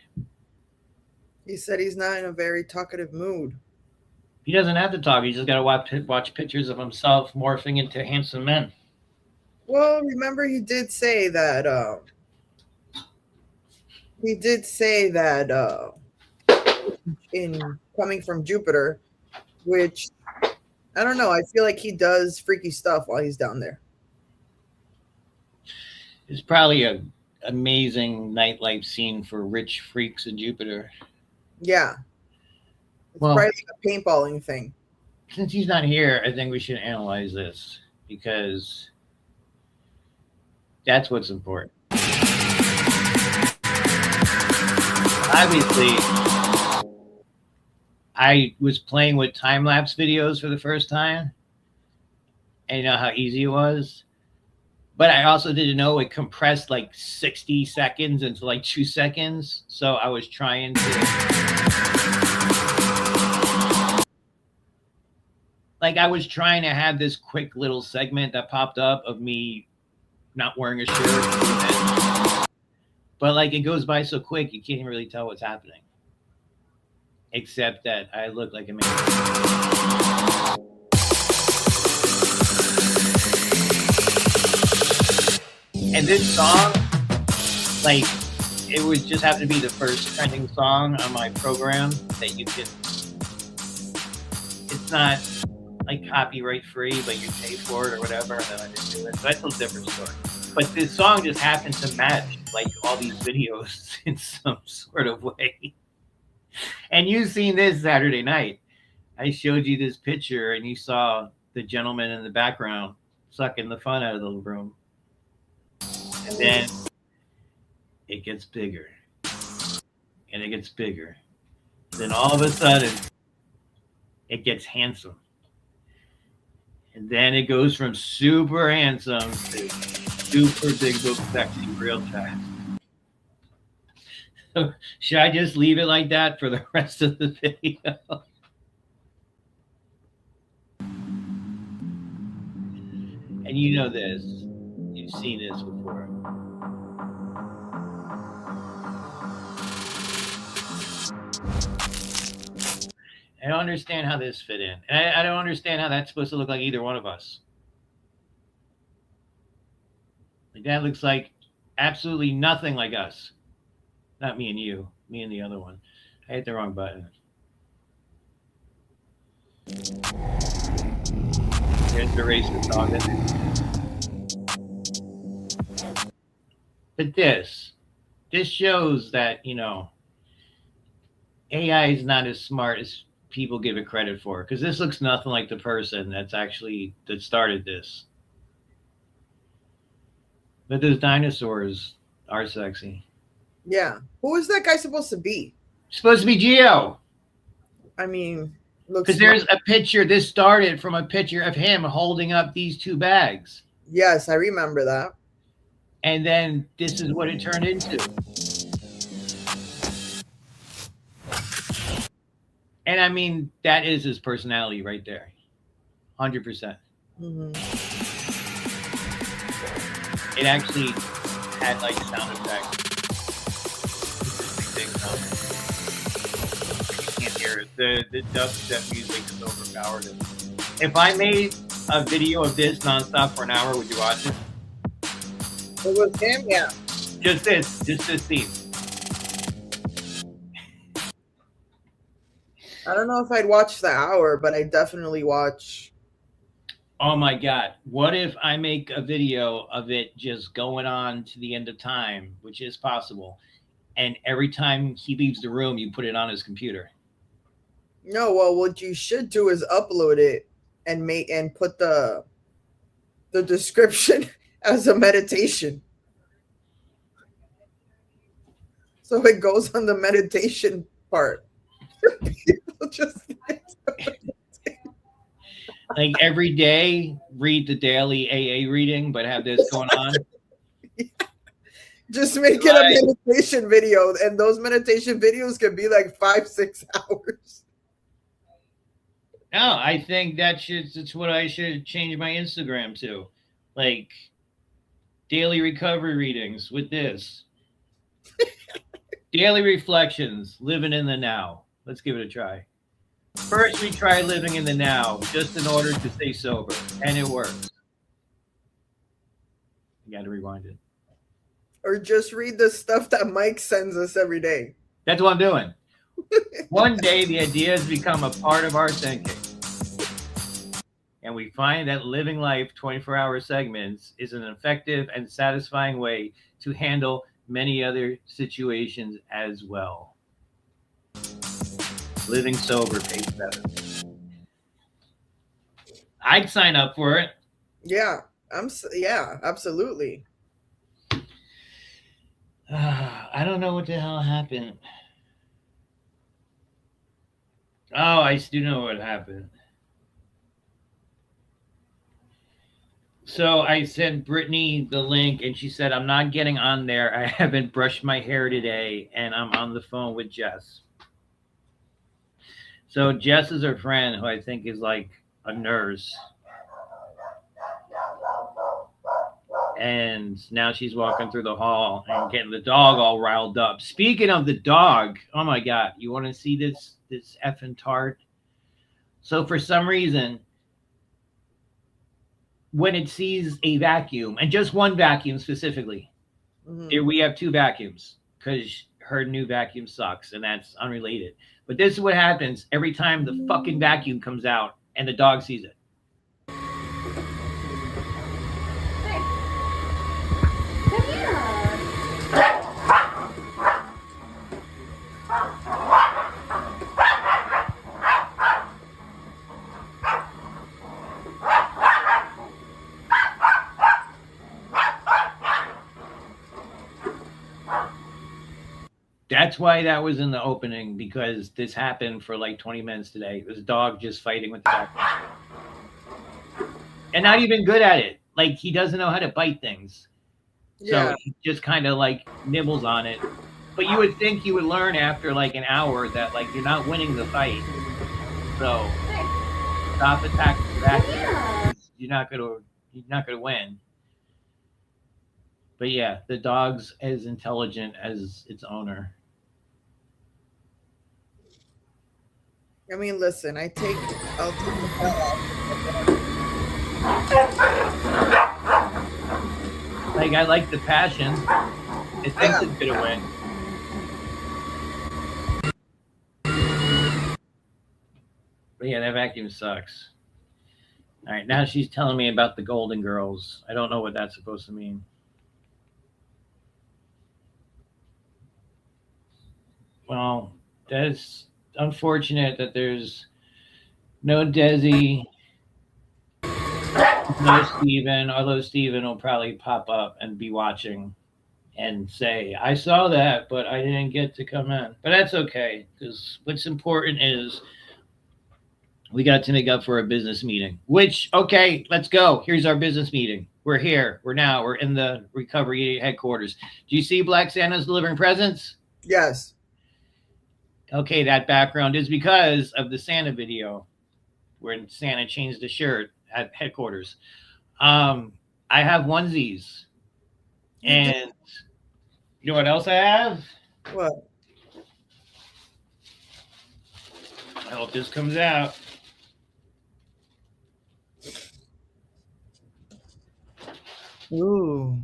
He said he's not in a very talkative mood. He doesn't have to talk. He's just got to watch pictures of himself morphing into handsome men. Well, remember he did say that in Coming from Jupiter, which I don't know, I feel like he does freaky stuff while he's down there. It's probably an amazing nightlife scene for rich freaks in Jupiter. Yeah. It's Well, probably like a paintballing thing. Since he's not here, I think we should analyze this, because that's what's important. Obviously, I was playing with time-lapse videos for the first time, and you know how easy it was? But I also didn't know it compressed like 60 seconds into like 2 seconds. So I was trying to... Like, I was trying to have this quick little segment that popped up of me not wearing a shirt. But like, it goes by so quick, you can't really tell what's happening. Except that I look like a man. And this song, like, it would just have to be the first trending song on my program that you can... It's not like copyright free, but you pay for it or whatever, and then I just do it. So that's a different story. But this song just happened to match like all these videos in some sort of way. And you've seen this Saturday night. I showed you this picture, and you saw the gentleman in the background sucking the fun out of the room. And then it gets bigger, and it gets bigger. Then all of a sudden, it gets handsome. And then it goes from super handsome to super big book sexy real fast. So should I just leave it like that for the rest of the video? And you know this. You've seen this before. I don't understand how this fit in. And I don't understand how that's supposed to look like either one of us. Like, that looks like absolutely nothing like us. Not me and you. Me and the other one. I hit the wrong button. Here's the racist dog. But this shows that, you know, AI is not as smart as people give it credit for, because this looks nothing like the person that started this. But those dinosaurs are sexy. Yeah. Who is that guy supposed to be? Supposed to be Gio. I mean, looks... Because there's a picture. This started from a picture of him holding up these 2 bags. Yes, I remember that. And then this is what it turned into. And I mean, that is his personality right there. 100%. Mm-hmm. It actually had like sound effects. Big sound. You can't hear it. The dubstep music is overpowered. If I made a video of this nonstop for an hour, would you watch it? It was him, yeah. Just this scene. I don't know if I'd watch the hour, but I definitely watch. Oh my God. What if I make a video of it just going on to the end of time, which is possible, and every time he leaves the room, you put it on his computer? No, well, what you should do is upload it and put the description as a meditation. So it goes on the meditation part. People just Like every day, read the daily AA reading, but have this going on. just make it a meditation video, and those meditation videos can be like 5-6 hours. No, I think that's what I should change my Instagram to. Like daily recovery readings with this. Daily reflections, living in the now. Let's give it a try. First, we try living in the now just in order to stay sober, and it works. You got to rewind it. Or just read the stuff that Mike sends us every day. That's what I'm doing. One day, the ideas become a part of our thinking. And we find that living life 24-hour segments is an effective and satisfying way to handle many other situations as well. Living sober pays better. I'd sign up for it. Yeah, yeah, absolutely. I don't know what the hell happened. Oh, I do know what happened. So I sent Brittany the link, and she said, I'm not getting on there. I haven't brushed my hair today, and I'm on the phone with Jess. So Jess is her friend, who I think is like a nurse. And now she's walking through the hall and getting the dog all riled up. Speaking of the dog, oh my God, you want to see this effing tart? So for some reason, when it sees a vacuum, and just one vacuum specifically, here we have two vacuums because her new vacuum sucks, and that's unrelated. But this is what happens every time the fucking vacuum comes out and the dog sees it. That's why that was in the opening, because this happened for like 20 minutes today. It was a dog just fighting with the vacuum. And not even good at it. Like, he doesn't know how to bite things. Yeah. So he just kind of like nibbles on it. But you would think you would learn after like an hour that like you're not winning the fight. So stop attacking the vacuum. You're not gonna win. But yeah, the dog's as intelligent as its owner. I mean, listen, I'll take the Like, I like the passion. It thinks it's gonna win. But yeah, that vacuum sucks. All right, now she's telling me about the Golden Girls. I don't know what that's supposed to mean. Well, that's unfortunate that there's no Desi, no Steven, although Steven will probably pop up and be watching and say, I saw that, but I didn't get to come in. But that's okay, because what's important is we got to make up for a business meeting, which, okay, let's go. Here's our business meeting. We're here. We're in the recovery headquarters. Do you see Black Santa's delivering presents? Yes. Okay, that background is because of the Santa video where Santa changed the shirt at headquarters. I have onesies. And you know what else I have? What? I hope this comes out. Ooh.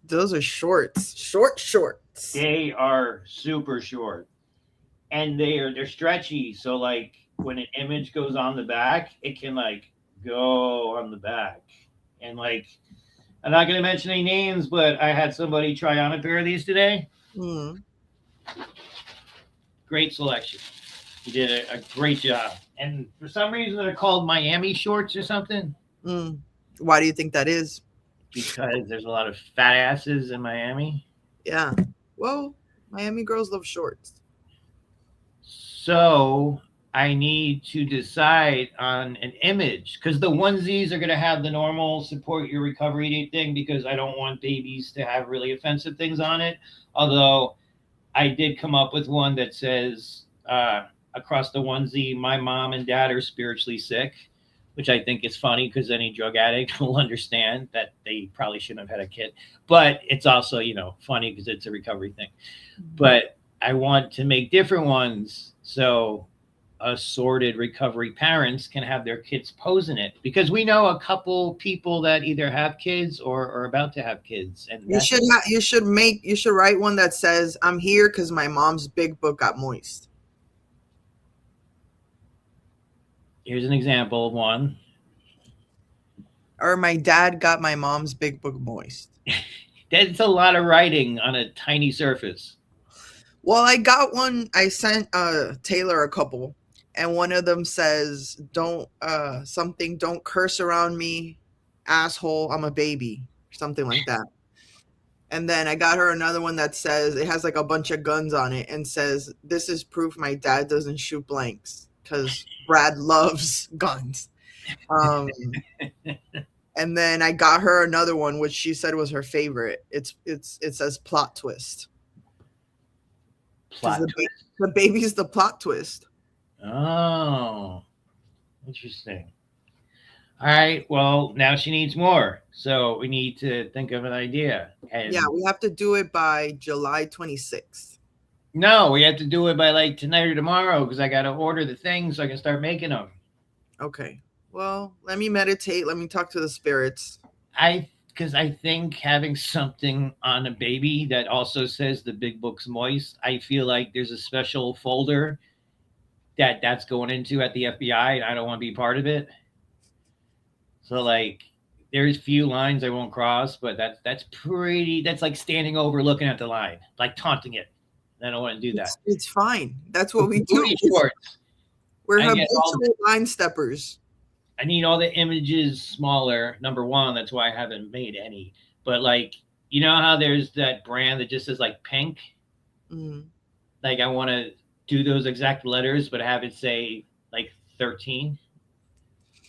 Those are shorts. Shorts. They are super short. and they're stretchy. So like when an image goes on the back, it can like go on the back. And like I'm not gonna mention any names, but I had somebody try on a pair of these today. Mm. Great selection. He did a great job. And for some reason they're called Miami shorts or something. Mm. Why do you think that is? Because there's a lot of fat asses in Miami. Yeah. Well, Miami girls love shorts. So I need to decide on an image because the onesies are going to have the normal support your recovery date thing because I don't want babies to have really offensive things on it. Although I did come up with one that says across the onesie, my mom and dad are spiritually sick, which I think is funny because any drug addict will understand that they probably shouldn't have had a kid. But it's also, funny because it's a recovery thing. But I want to make different ones so assorted recovery parents can have their kids pose in it because we know a couple people that either have kids or are about to have kids. And you should write one that says, "I'm here because my mom's big book got moist." Here's an example of one. Or my dad got my mom's big book moist. That's a lot of writing on a tiny surface. Well, I got one. I sent Taylor a couple, and one of them says, "Don't curse around me, asshole. I'm a baby," or something like that. And then I got her another one that says it has like a bunch of guns on it and says, "This is proof my dad doesn't shoot blanks because Brad loves guns." And then I got her another one, which she said was her favorite. It says plot twist. Plot twist. The baby's the plot twist. Oh, interesting. All right. Well, now she needs more. So we need to think of an idea. And yeah, we have to do it by July 26th. No, we have to do it by like tonight or tomorrow because I got to order the things so I can start making them. Okay. Well, let me meditate. Let me talk to the spirits. Because I think having something on a baby that also says the big book's moist, I feel like there's a special folder that's going into at the FBI, and I don't want to be part of it. So like, there's few lines I won't cross, but that's like standing over looking at the line, like taunting it. I don't want to do that. It's fine. That's what we do. We're habitual line steppers. I need all the images smaller. Number one, that's why I haven't made any. But like, you know how there's that brand that just says like pink? Mm. Like I want to do those exact letters, but have it say like 13.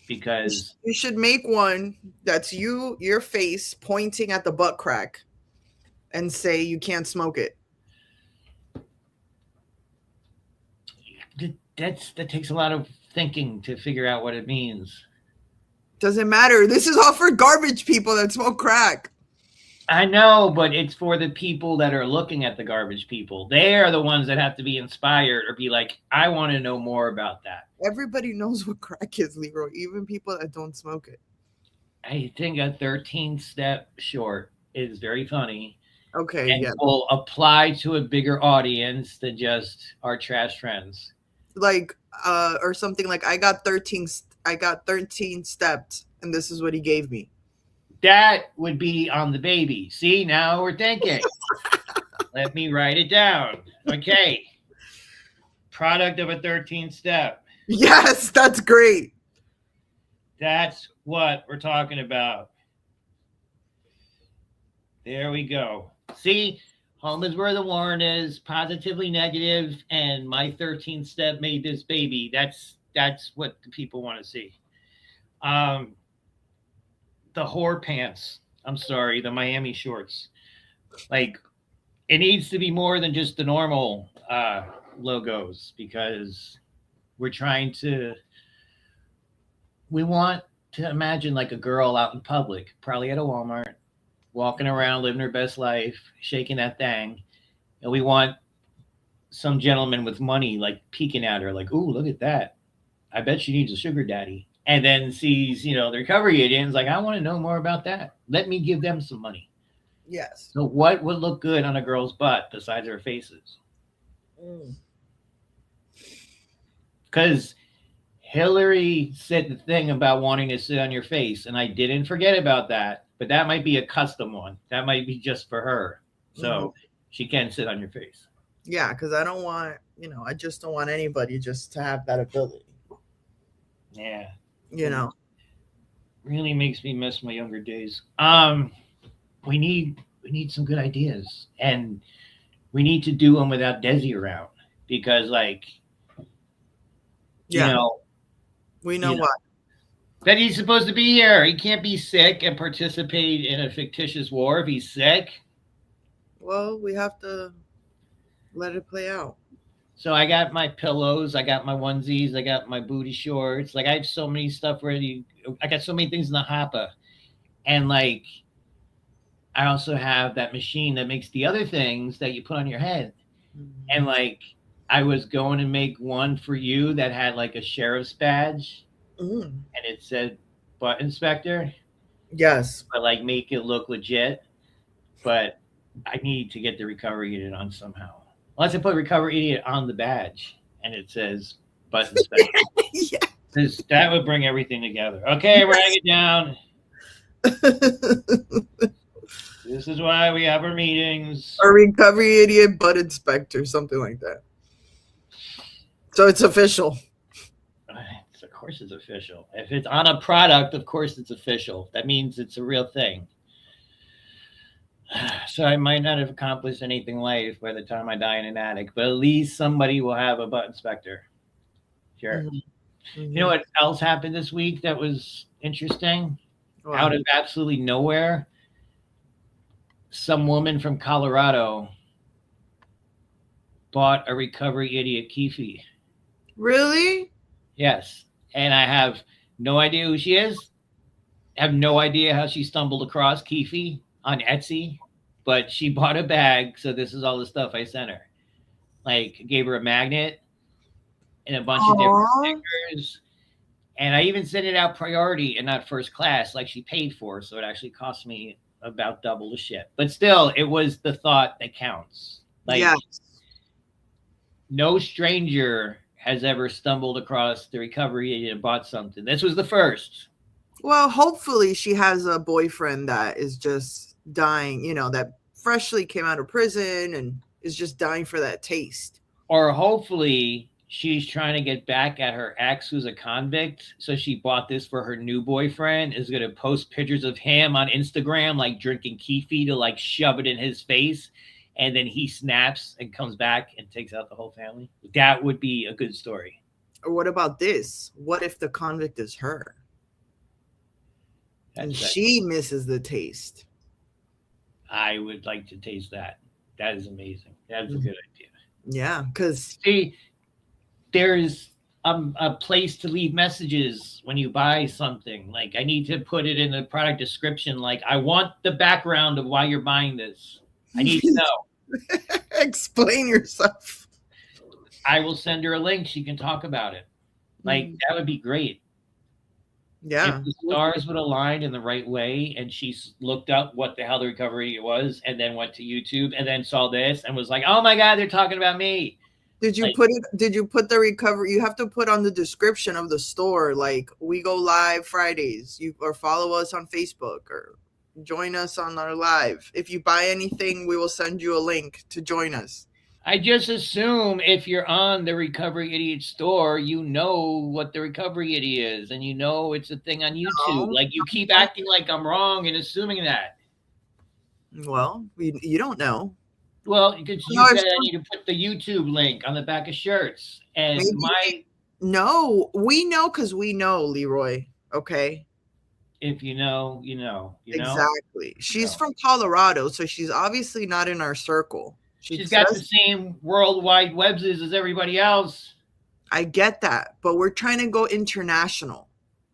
Because you should make one that's your face pointing at the butt crack and say you can't smoke it. That takes a lot of thinking to figure out what it means. Doesn't matter. This is all for garbage people that smoke crack. I know, but it's for the people that are looking at the garbage people. They are the ones that have to be inspired or be like, I want to know more about that. Everybody knows what crack is, Leroy, even people that don't smoke it. I think a 13-step short is very funny. Okay, and will apply to a bigger audience than just our trash friends. Like, or something like, I got 13 steps, and this is what he gave me. That would be on the baby. See, now we're thinking. Let me write it down. Okay. Product of a 13th step. Yes, that's great. That's what we're talking about. There we go. See, home is where the Warren is, positively negative, and my 13th step made this baby. That's what the people want to see. The whore pants. I'm sorry, the Miami shorts. Like, it needs to be more than just the normal logos because we want to imagine like a girl out in public, probably at a Walmart, walking around, living her best life, shaking that thing. And we want some gentleman with money like peeking at her, like, ooh, look at that. I bet she needs a sugar daddy. And then sees, the recovery idiot and is like, I want to know more about that. Let me give them some money. Yes. So what would look good on a girl's butt besides her faces? Because Hillary said the thing about wanting to sit on your face, and I didn't forget about that. But that might be a custom one. That might be just for her. So she can sit on your face. Yeah, because I don't want, I just don't want anybody just to have that ability. Yeah. Really makes me miss my younger days. We need some good ideas, and we need to do them without Desi around, because we know what. That he's supposed to be here. He can't be sick and participate in a fictitious war if he's sick. Well, we have to let it play out. So I got my pillows, I got my onesies, I got my booty shorts. I have so many stuff ready. I got so many things in the hopper. And I also have that machine that makes the other things that you put on your head. And I was going to make one for you that had a sheriff's badge. And it said butt inspector. Yes. But make it look legit. But I need to get the recovery unit on somehow. Unless I put recovery idiot on the badge and it says butt inspector. Yeah. That would bring everything together. Okay, write it down. This is why we have our meetings. A recovery idiot butt inspector, something like that. So it's official. Of course it's official. If it's on a product, of course it's official. That means it's a real thing. So I might not have accomplished anything in life by the time I die in an attic, but at least somebody will have a butt inspector. Sure. You know what else happened this week that was interesting? Wow. Out of absolutely nowhere, some woman from Colorado bought a recovery idiot Keefe. Really? Yes. And I have no idea who she is. I have no idea how she stumbled across Keefe on Etsy, but she bought a bag. So this is all the stuff I sent her. Gave her a magnet and a bunch of different stickers. And I even sent it out priority and not first class like she paid for. So it actually cost me about double the ship. But still, it was the thought that counts. No stranger has ever stumbled across the recovery idiot and bought something. This was the first. Well, hopefully she has a boyfriend that is just dying, that freshly came out of prison and is just dying for that taste. Or hopefully she's trying to get back at her ex who's a convict. So she bought this for her new boyfriend, is going to post pictures of him on Instagram, drinking Keefe to shove it in his face. And then he snaps and comes back and takes out the whole family. That would be a good story. Or what about this? What if the convict is her? And she misses the taste. I would like to taste that. That is amazing. That's a good idea. Yeah, because see, there's a place to leave messages when you buy something. I need to put it in the product description. I want the background of why you're buying this. I need to know. Explain yourself. I will send her a link. She can talk about it. That would be great. Yeah. If the stars would align in the right way and she looked up what the hell the recovery was and then went to YouTube and then saw this and was like, oh my God, they're talking about me. Did you put the recovery? You have to put on the description of the store, we go live Fridays, or follow us on Facebook or join us on our live. If you buy anything, we will send you a link to join us. I just assume if you're on the Recovery Idiot store, you know what the Recovery Idiot is, and you know it's a thing on YouTube. No. You keep acting like I'm wrong and assuming that. Well, you don't know. Well, because you said I need to put the YouTube link on the back of shirts, and No, we know because we know, Leroy. Okay. If you know, you know. Exactly. She's from Colorado, so she's obviously not in our circle. She's got the same worldwide webs as everybody else. I get that, but we're trying to go international.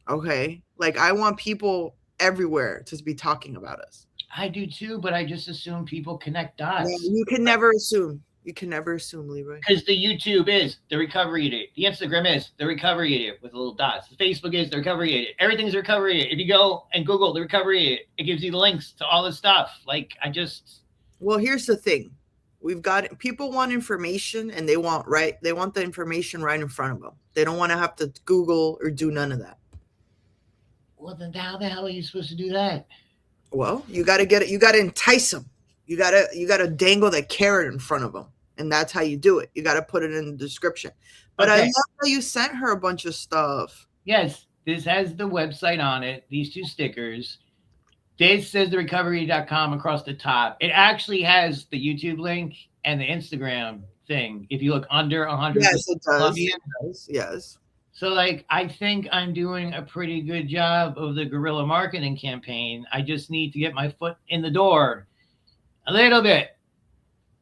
Okay? I want people everywhere to be talking about us. I do too, but I just assume people connect dots. No, you can never assume. You can never assume, Leroy. Because the YouTube is the Recovery Idiot. The Instagram is the Recovery Idiot with little dots. The Facebook is the Recovery Idiot. Everything's the Recovery Idiot. If you go and Google the Recovery Idiot, it gives you the links to all this stuff. Well, here's the thing. We've got people want information, and they want the information right in front of them. They don't want to have to Google or do none of that. Well, then how the hell are you supposed to do that? Well, you got to get it. You got to entice them. You got to dangle that carrot in front of them, and that's how you do it. You got to put it in the description. But I love how you sent her a bunch of stuff. Yes, this has the website on it. These 2 stickers. This says therecovery.com across the top. It actually has the YouTube link and the Instagram thing. If you look under 100, yes, it does. Yes. So, like, I think I'm doing a pretty good job of the guerrilla marketing campaign. I just need to get my foot in the door a little bit,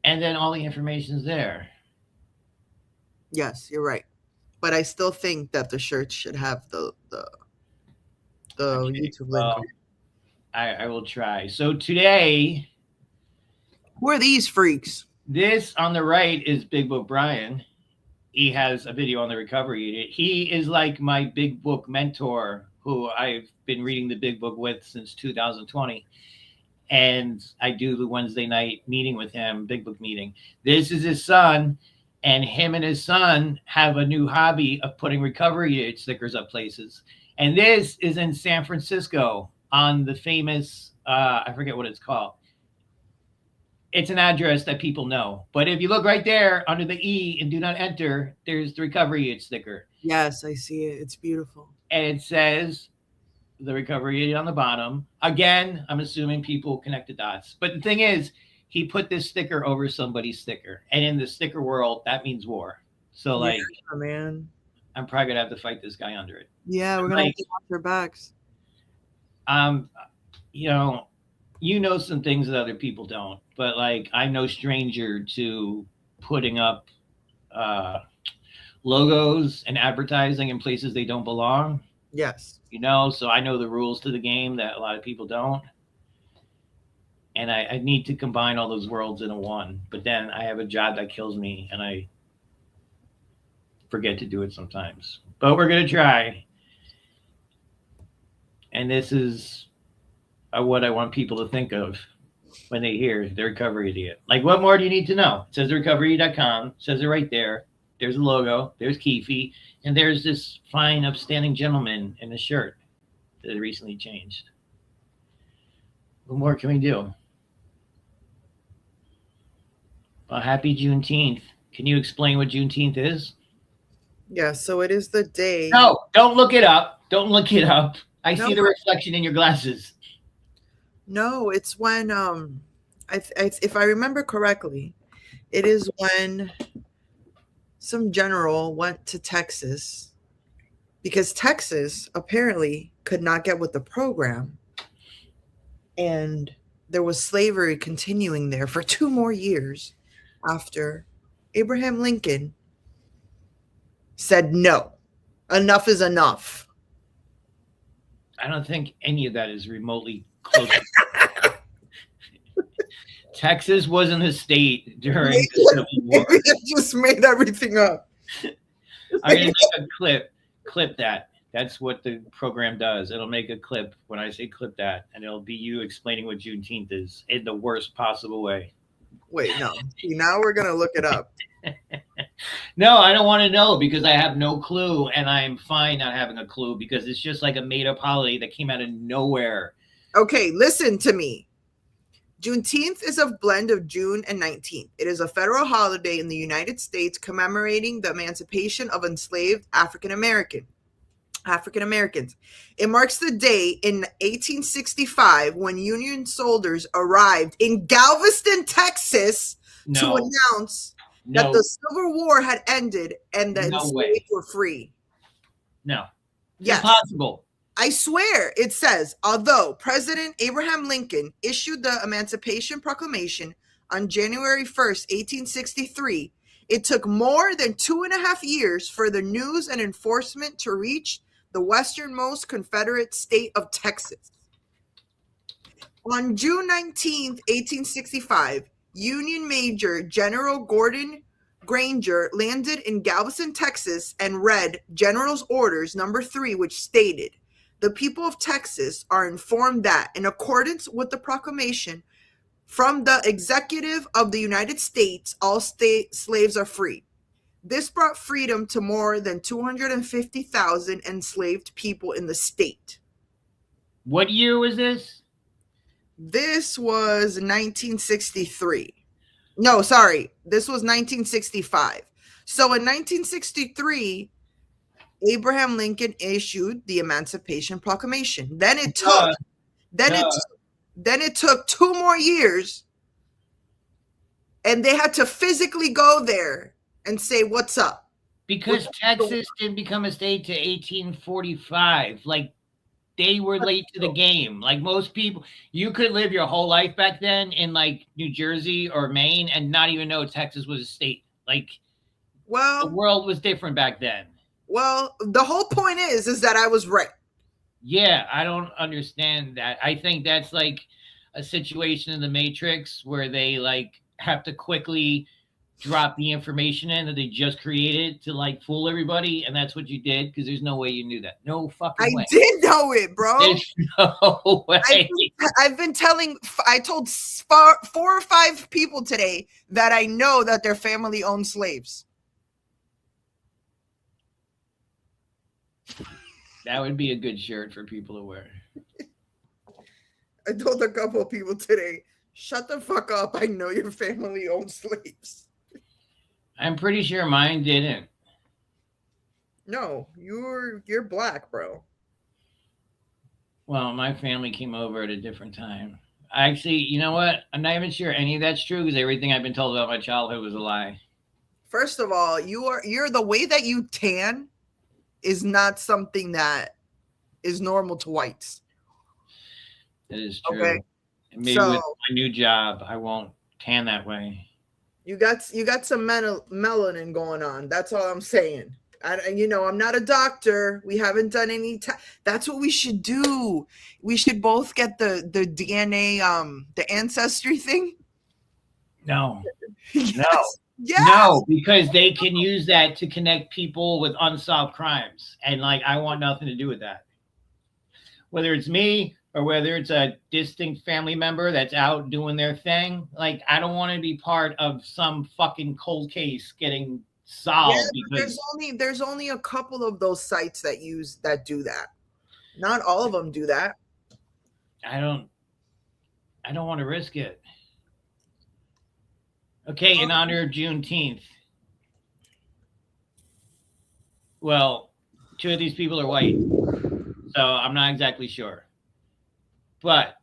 and then all the information's there. Yes, you're right. But I still think that the shirt should have the YouTube link. I will try. So today, who are these freaks? This on the right is Big Book Brian. He has a video on the recovery. He is like my big book mentor, who I've been reading the big book with since 2020. And I do the Wednesday night meeting with him, big book meeting. This is his son, and him and his son have a new hobby of putting recovery stickers up places. And this is in San Francisco on the famous, I forget what it's called. It's an address that people know. But if you look right there under the E and do not enter, there's the recovery sticker. Yes, I see it. It's beautiful. And it says the recovery on the bottom. Again, I'm assuming people connect the dots. But the thing is, he put this sticker over somebody's sticker. And in the sticker world, that means war. So, like, yeah, man, I'm probably going to have to fight this guy under it. Yeah, we're going to have to watch our backs. You know some things that other people don't, but like I'm no stranger to putting up logos and advertising in places they don't belong. Yes. So I know the rules to the game that a lot of people don't. And I need to combine all those worlds into one. But then I have a job that kills me and I forget to do it sometimes. But we're going to try. And this is what I want people to think of when they hear the recovery idiot. Like, what more do you need to know? It says recovery.com. It says it right there. There's a logo. There's Keefe. And there's this fine, upstanding gentleman in a shirt that recently changed. What more can we do? Well, happy Juneteenth. Can you explain what Juneteenth is? Yeah, so it is the day. No, don't look it up. Don't look it up. I see the reflection in your glasses. No, it's when if I remember correctly, it is when some general went to Texas because Texas apparently could not get with the program, and there was slavery continuing there for 2 more years after Abraham Lincoln said no, enough is enough. I don't think any of that is remotely close. Texas wasn't a state during the Civil War. I just made everything up. I'm going to make a clip. Clip that. That's what the program does. It'll make a clip when I say clip that, and it'll be you explaining what Juneteenth is in the worst possible way. Wait, no. See, now we're going to look it up. No, I don't want to know because I have no clue, and I'm fine not having a clue because it's just like a made-up holiday that came out of nowhere. Okay, listen to me. Juneteenth is a blend of June and 19th. It is a federal holiday in the United States commemorating the emancipation of enslaved African Americans. It marks the day in 1865 when Union soldiers arrived in Galveston, Texas to announce that the Civil War had ended and that enslaved were free. No. Yes. Impossible. I swear it says, although President Abraham Lincoln issued the Emancipation Proclamation on January 1st, 1863, it took more than 2.5 years for the news and enforcement to reach the westernmost Confederate state of Texas. On June 19th, 1865, Union Major General Gordon Granger landed in Galveston, Texas, and read General's Orders No. 3, which stated, "The people of Texas are informed that, in accordance with the proclamation From the executive of the United States, all state slaves are free. This brought freedom to more than 250,000 enslaved people in the state. What year was this? This was 1963. No, sorry. This was 1965. So in 1963, Abraham Lincoln issued the Emancipation Proclamation. Then it took 2 more years, and they had to physically go there and say, "What's up?" Because Texas didn't become a state to 1845. Like, they were late to the game. Like, most people, you could live your whole life back then in like New Jersey or Maine and not even know Texas was a state. Like, well, the world was different back then. Well, the whole point is that I was right. Yeah, I don't understand that. I think that's like a situation in the Matrix where they like have to quickly drop the information in that they just created to like fool everybody, and that's what you did, because there's no way you knew that. No fucking way. I did know it, bro. There's no way. I've been telling. I told 4 or 5 people today that I know that their family owned slaves. That would be a good shirt for people to wear. I told a couple of people today, shut the fuck up. I know your family owned slaves. I'm pretty sure mine didn't. No, you're black, bro. Well, my family came over at a different time. Actually, you know what? I'm not even sure any of that's true, because everything I've been told about my childhood was a lie. First of all, you're the way that you tan is not something that is normal to whites. That is true. Okay. And maybe with my new job, I won't tan that way. You got some melanin going on. That's all I'm saying. I'm not a doctor. We haven't done any. That's what we should do. We should both get the DNA, the ancestry thing. No. Yes. No. Yes. No, because they can use that to connect people with unsolved crimes. And like, I want nothing to do with that. Whether it's me or whether it's a distinct family member that's out doing their thing. Like, I don't want to be part of some fucking cold case getting solved. Yeah, because there's only a couple of those sites that do that. Not all of them do that. I don't want to risk it. Okay, in honor of Juneteenth. Well, 2 of these people are white, so I'm not exactly sure. But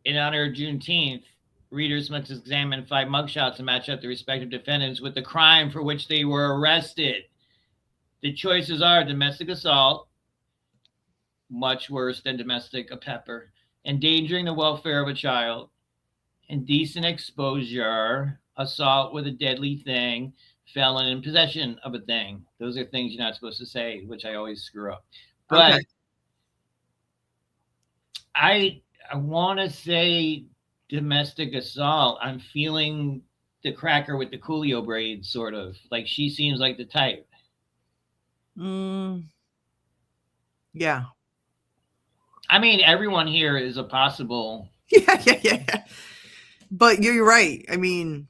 in honor of Juneteenth, readers must examine 5 mugshots and match up the respective defendants with the crime for which they were arrested. The choices are domestic assault, much worse than domestic pepper, endangering the welfare of a child, indecent exposure, assault with a deadly thing, felon in possession of a thing. Those are things you're not supposed to say, which I always screw up. But okay. I want to say domestic assault. I'm feeling the cracker with the Coolio braids, sort of. Like, she seems like the type. Yeah. I mean, everyone here is a possible. Yeah. But you're right. I mean,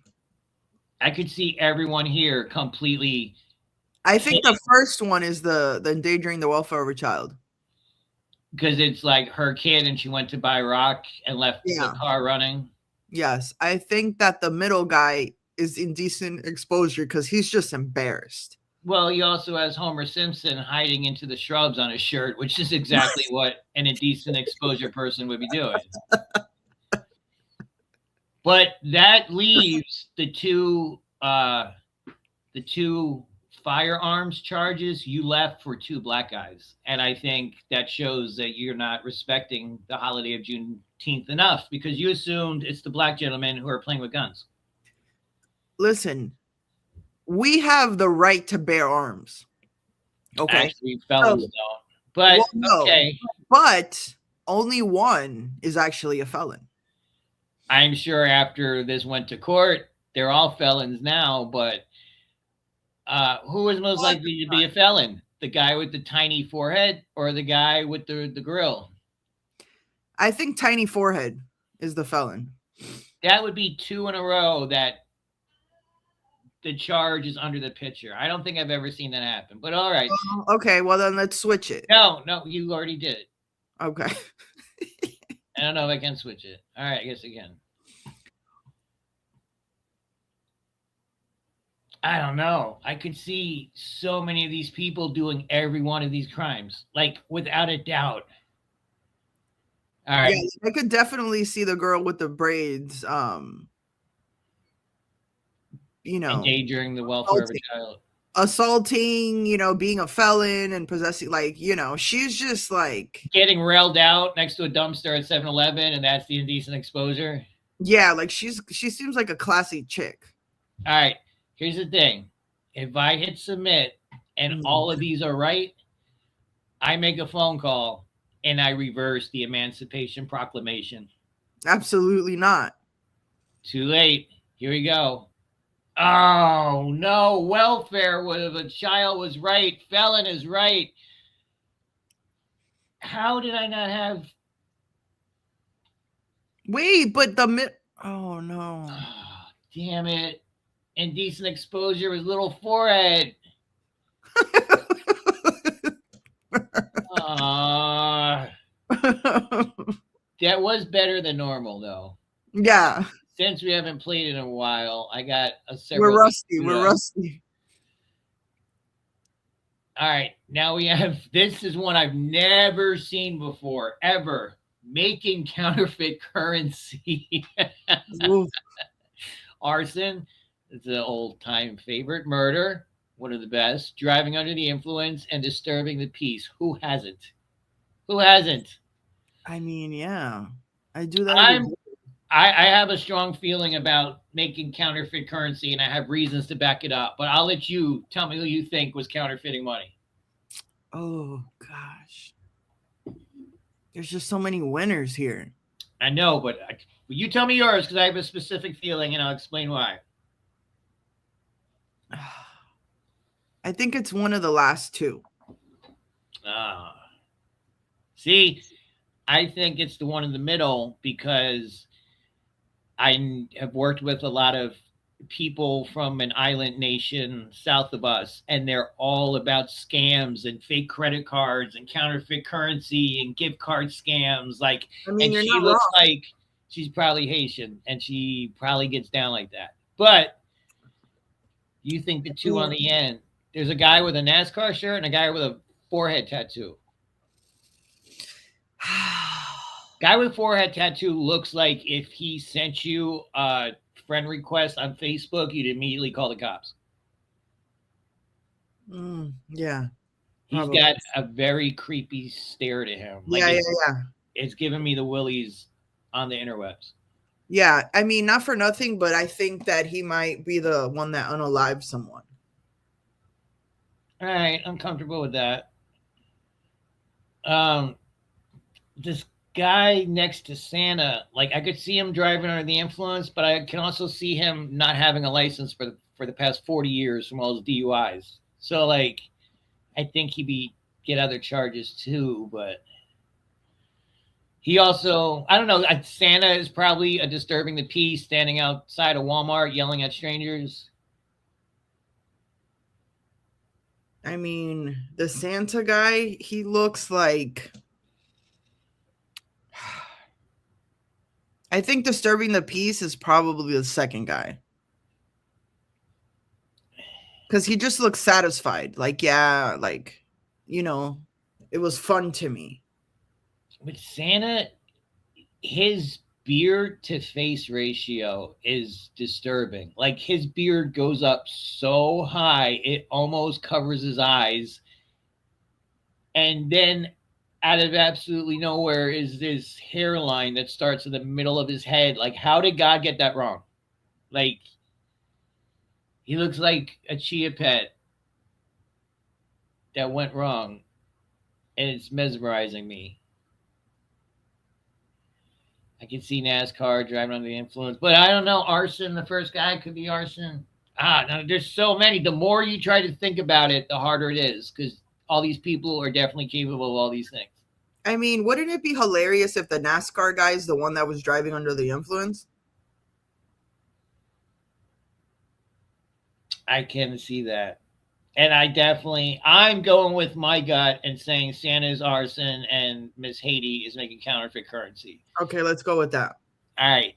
I could see everyone here completely. I think the first one is the endangering the welfare of a child. Because it's like her kid and she went to buy rock and left the car running. Yes. I think that the middle guy is indecent exposure because he's just embarrassed. Well, he also has Homer Simpson hiding into the shrubs on his shirt, which is exactly what an indecent exposure person would be doing. But that leaves the two firearms charges you left for 2 black guys. And I think that shows that you're not respecting the holiday of Juneteenth enough, because you assumed it's the black gentlemen who are playing with guns. Listen, we have the right to bear arms. Okay. Actually, felons don't. But, okay. But only one is actually a felon. I'm sure after this went to court, they're all felons now, but who is most likely to be a felon? The guy with the tiny forehead or the guy with the grill? I think tiny forehead is the felon. That would be 2 in a row that the charge is under the pitcher. I don't think I've ever seen that happen. But all right. Okay, well then let's switch it. No, you already did it. Okay. I don't know if I can switch it. All right, I guess again. I don't know. I could see so many of these people doing every one of these crimes, like without a doubt. All right. Yeah, I could definitely see the girl with the braids. Endangering the welfare of a child. Assaulting, being a felon and possessing, she's just like getting railed out next to a dumpster at 7-Eleven, and that's the indecent exposure. Yeah, like she seems like a classy chick. All right, here's the thing. If I hit submit and all of these are right, I make a phone call and I reverse the Emancipation Proclamation. Absolutely not. Too late. Here we go. Oh, no. Welfare of a child was right. Felon is right. How did I not have... Wait, but oh, no. Oh, damn it. Indecent exposure was little forehead. That was better than normal, though. Yeah. Since we haven't played in a while, I got a several. We're rusty. All right, now we have, this is one I've never seen before, ever. Making counterfeit currency. Arson, it's an old-time favorite. Murder, one of the best. Driving under the influence and disturbing the peace. Who hasn't? Who hasn't? I mean, yeah. I do that. I have a strong feeling about making counterfeit currency, and I have reasons to back it up. But I'll let you tell me who you think was counterfeiting money. Oh, gosh. There's just so many winners here. I know, but you tell me yours because I have a specific feeling, and I'll explain why. I think it's one of the last two. See, I think it's the one in the middle because I have worked with a lot of people from an island nation south of us, and they're all about scams and fake credit cards and counterfeit currency and gift card scams. Like, I mean, and she looks like she's probably Haitian, and she probably gets down like that. But you think the two on the end, there's a guy with a NASCAR shirt and a guy with a forehead tattoo. Guy with forehead tattoo looks like if he sent you a friend request on Facebook, you'd immediately call the cops. Yeah. He's got a very creepy stare to him. Like it's giving me the willies on the interwebs. Yeah. I mean, not for nothing, but I think that he might be the one that unalived someone. All right. I'm comfortable with that. This guy next to Santa, like I could see him driving under the influence, but I can also see him not having a license for the past 40 years from all his DUIs. So like, I think he'd get other charges too, but he also, I don't know, Santa is probably a disturbing the peace, standing outside a Walmart yelling at strangers. I mean, the Santa guy, he looks like, I think disturbing the peace is probably the second guy. Because he just looks satisfied. Like, yeah, like, it was fun to me. With Santa, his beard to face ratio is disturbing. Like, his beard goes up so high, it almost covers his eyes. And then out of absolutely nowhere is this hairline that starts in the middle of his head. Like, how did God get that wrong? Like, he looks like a chia pet that went wrong, and it's mesmerizing me. I can see NASCAR driving under the influence, but I don't know. Arson, the first guy could be arson. No, there's so many. The more you try to think about it, the harder it is, because all these people are definitely capable of all these things. I mean, wouldn't it be hilarious if the NASCAR guy is the one that was driving under the influence? I can see that. And I'm going with my gut and saying Santa's arson and Miss Haiti is making counterfeit currency. Okay, let's go with that. All right.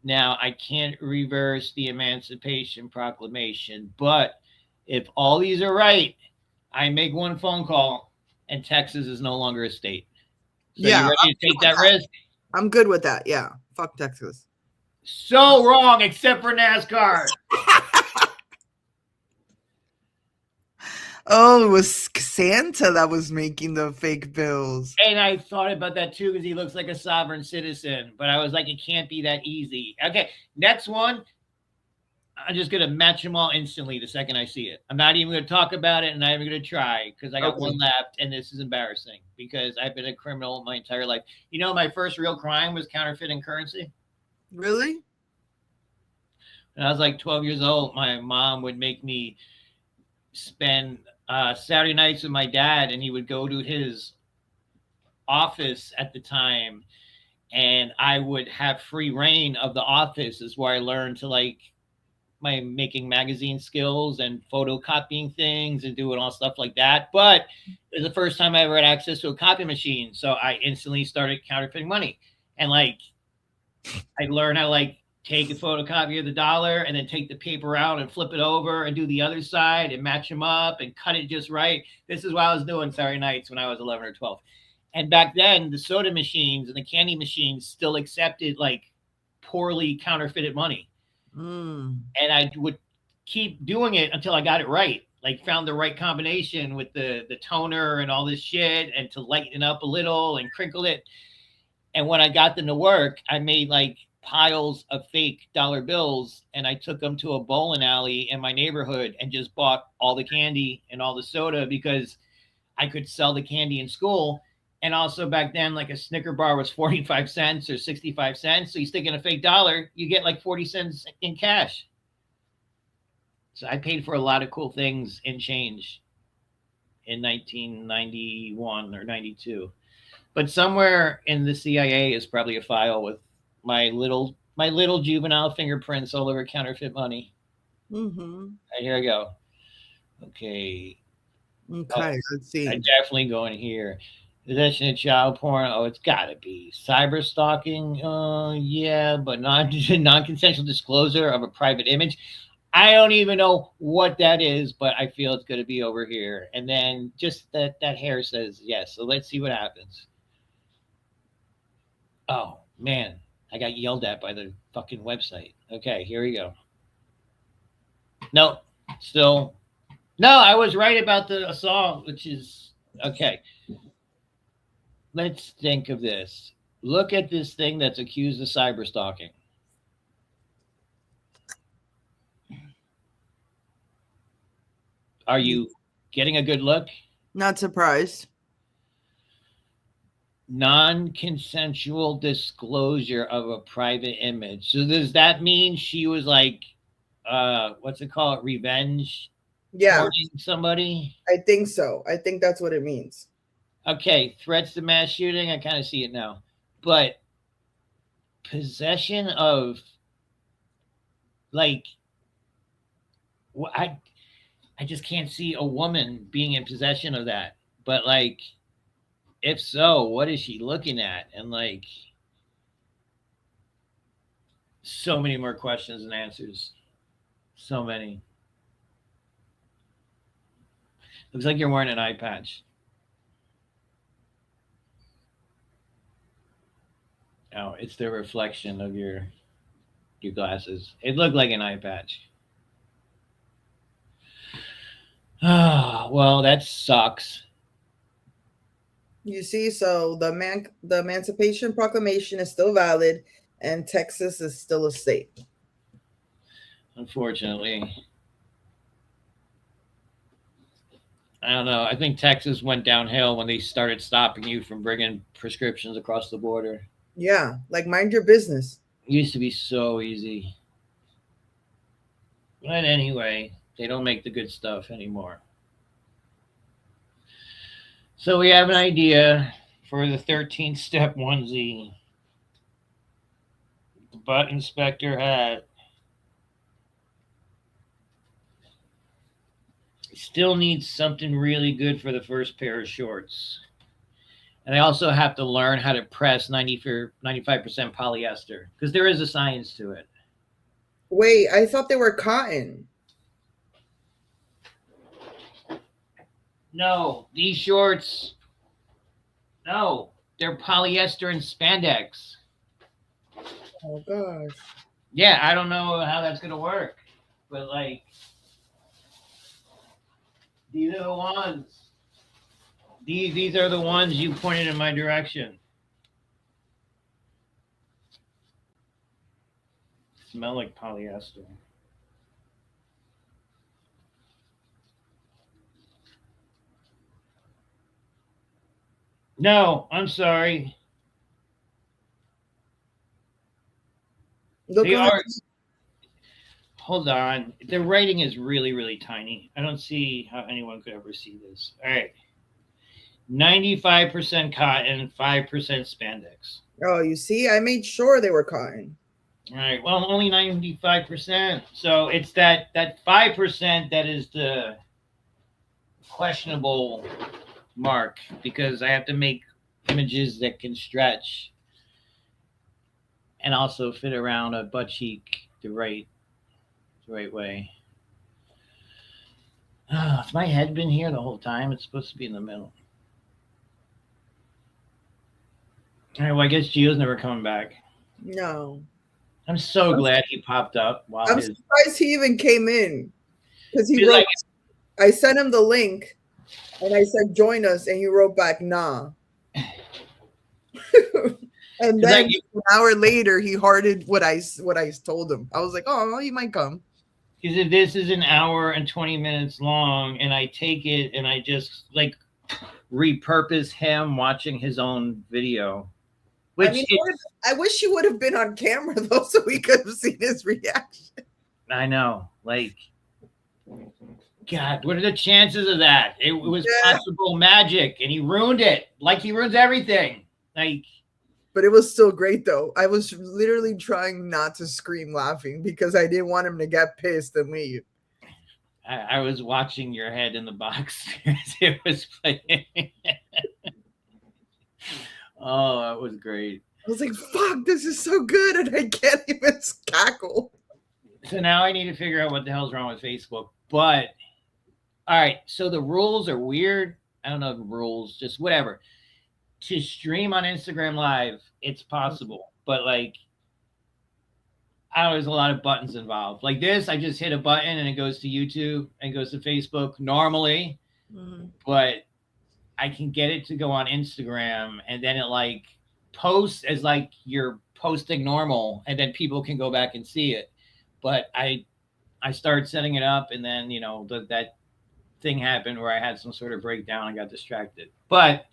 Now, I can't reverse the Emancipation Proclamation, but if all these are right, I make one phone call and Texas is no longer a state. So Yeah, you ready to take that risk? I'm good with that. Yeah. Fuck Texas. So wrong, except for NASCAR. Oh, it was Santa that was making the fake bills. And I thought about that too because he looks like a sovereign citizen. But I was like, it can't be that easy. Okay, next one. I'm just going to match them all instantly the second I see it. I'm not even going to talk about it, and I'm not even going to try because I got one left, and this is embarrassing because I've been a criminal my entire life. You know, my first real crime was counterfeiting currency. Really? When I was like 12 years old, my mom would make me spend Saturday nights with my dad, and he would go to his office at the time, and I would have free reign of the office. Is where I learned to like my making magazine skills and photocopying things and doing all stuff like that. But it was the first time I ever had access to a copy machine, so I instantly started counterfeiting money, and like I learned how to like take a photocopy of the dollar and then take the paper out and flip it over and do the other side and match them up and cut it just right. This is what I was doing Saturday nights when I was 11 or 12. And back then, the soda machines and the candy machines still accepted like poorly counterfeited money. And I would keep doing it until I got it right. Like found the right combination with the toner and all this shit and to lighten up a little and crinkle it. And when I got them to work, I made like piles of fake dollar bills and I took them to a bowling alley in my neighborhood and just bought all the candy and all the soda because I could sell the candy in school. And also back then, like a Snicker bar was 45 cents or 65 cents. So you stick in a fake dollar, you get like 40 cents in cash. So I paid for a lot of cool things in change in 1991 or 92. But somewhere in the CIA is probably a file with my little juvenile fingerprints all over counterfeit money. Right, here I go. Okay. Okay, let's see. I'm definitely going here. Possession of child porn. Oh, it's got to be cyber stalking. Yeah, but non-consensual disclosure of a private image. I don't even know what that is, but I feel it's going to be over here. And then just that hair says yes. So let's see what happens. Oh man, I got yelled at by the fucking website. Okay, here we go. No, still. No, I was right about the assault, which is okay. Let's think of this. Look at this thing that's accused of cyber stalking. Are you getting a good look? Not surprised. Non-consensual disclosure of a private image. So does that mean she was like, what's it called? Revenge? Yeah. Somebody? I think so. I think that's what it means. Okay, threats to mass shooting. I kind of see it now. But possession of, like, I just can't see a woman being in possession of that. But, like, if so, what is she looking at? And, like, so many more questions and answers. So many. Looks like you're wearing an eye patch. Oh, it's the reflection of your glasses. It looked like an eye patch. Oh, well, that sucks. You see, so the Emancipation Proclamation is still valid, and Texas is still a state. Unfortunately. I don't know. I think Texas went downhill when they started stopping you from bringing prescriptions across the border. Yeah, like mind your business. It used to be so easy. But anyway, they don't make the good stuff anymore. So we have an idea for the 13th step onesie. The butt inspector hat. Still need something really good for the first pair of shorts. And I also have to learn how to press 95% polyester because there is a science to it. Wait, I thought they were cotton. No, these shorts, no, they're polyester and spandex. Oh gosh. Yeah, I don't know how that's going to work, but like, these are the ones. These are the ones you pointed in my direction. Smell like polyester. No, I'm sorry. Look They on are. Hold on. The writing is really, really tiny. I don't see how anyone could ever see this. All right. 95% cotton, 5% spandex. Oh, you see, I made sure they were cotton. All right. Well, only 95%. So it's that 5% that is the questionable mark because I have to make images that can stretch and also fit around a butt cheek the right way. Oh, has my head been here the whole time? It's supposed to be in the middle. All right, well, I guess Gio's never coming back. No. I'm so glad he popped up. While I'm surprised he even came in. Because he wrote, like, I sent him the link and I said, join us. And he wrote back, nah. And then an hour later, he hearted what I told him. I was like, oh, he might come. Because if this is an hour and 20 minutes long and I take it and I just like repurpose him watching his own video. Which I mean, I wish he would have been on camera though, so we could have seen his reaction. I know, like, God, what are the chances of that? It was possible magic, and he ruined it, like he ruins everything. Like, but it was still great though. I was literally trying not to scream laughing because I didn't want him to get pissed and leave. I was watching your head in the box as it was playing. Oh, that was great. I was like, fuck, this is so good, and I can't even cackle. So now I need to figure out what the hell's wrong with Facebook. But, all right, so the rules are weird. I don't know the rules, just whatever. To stream on Instagram Live, it's possible. But, like, I know there's a lot of buttons involved. Like this, I just hit a button, and it goes to YouTube and goes to Facebook normally. Mm-hmm. But I can get it to go on Instagram, and then it like posts as like you're posting normal, and then people can go back and see it. But I started setting it up, and then that thing happened where I had some sort of breakdown and got distracted. But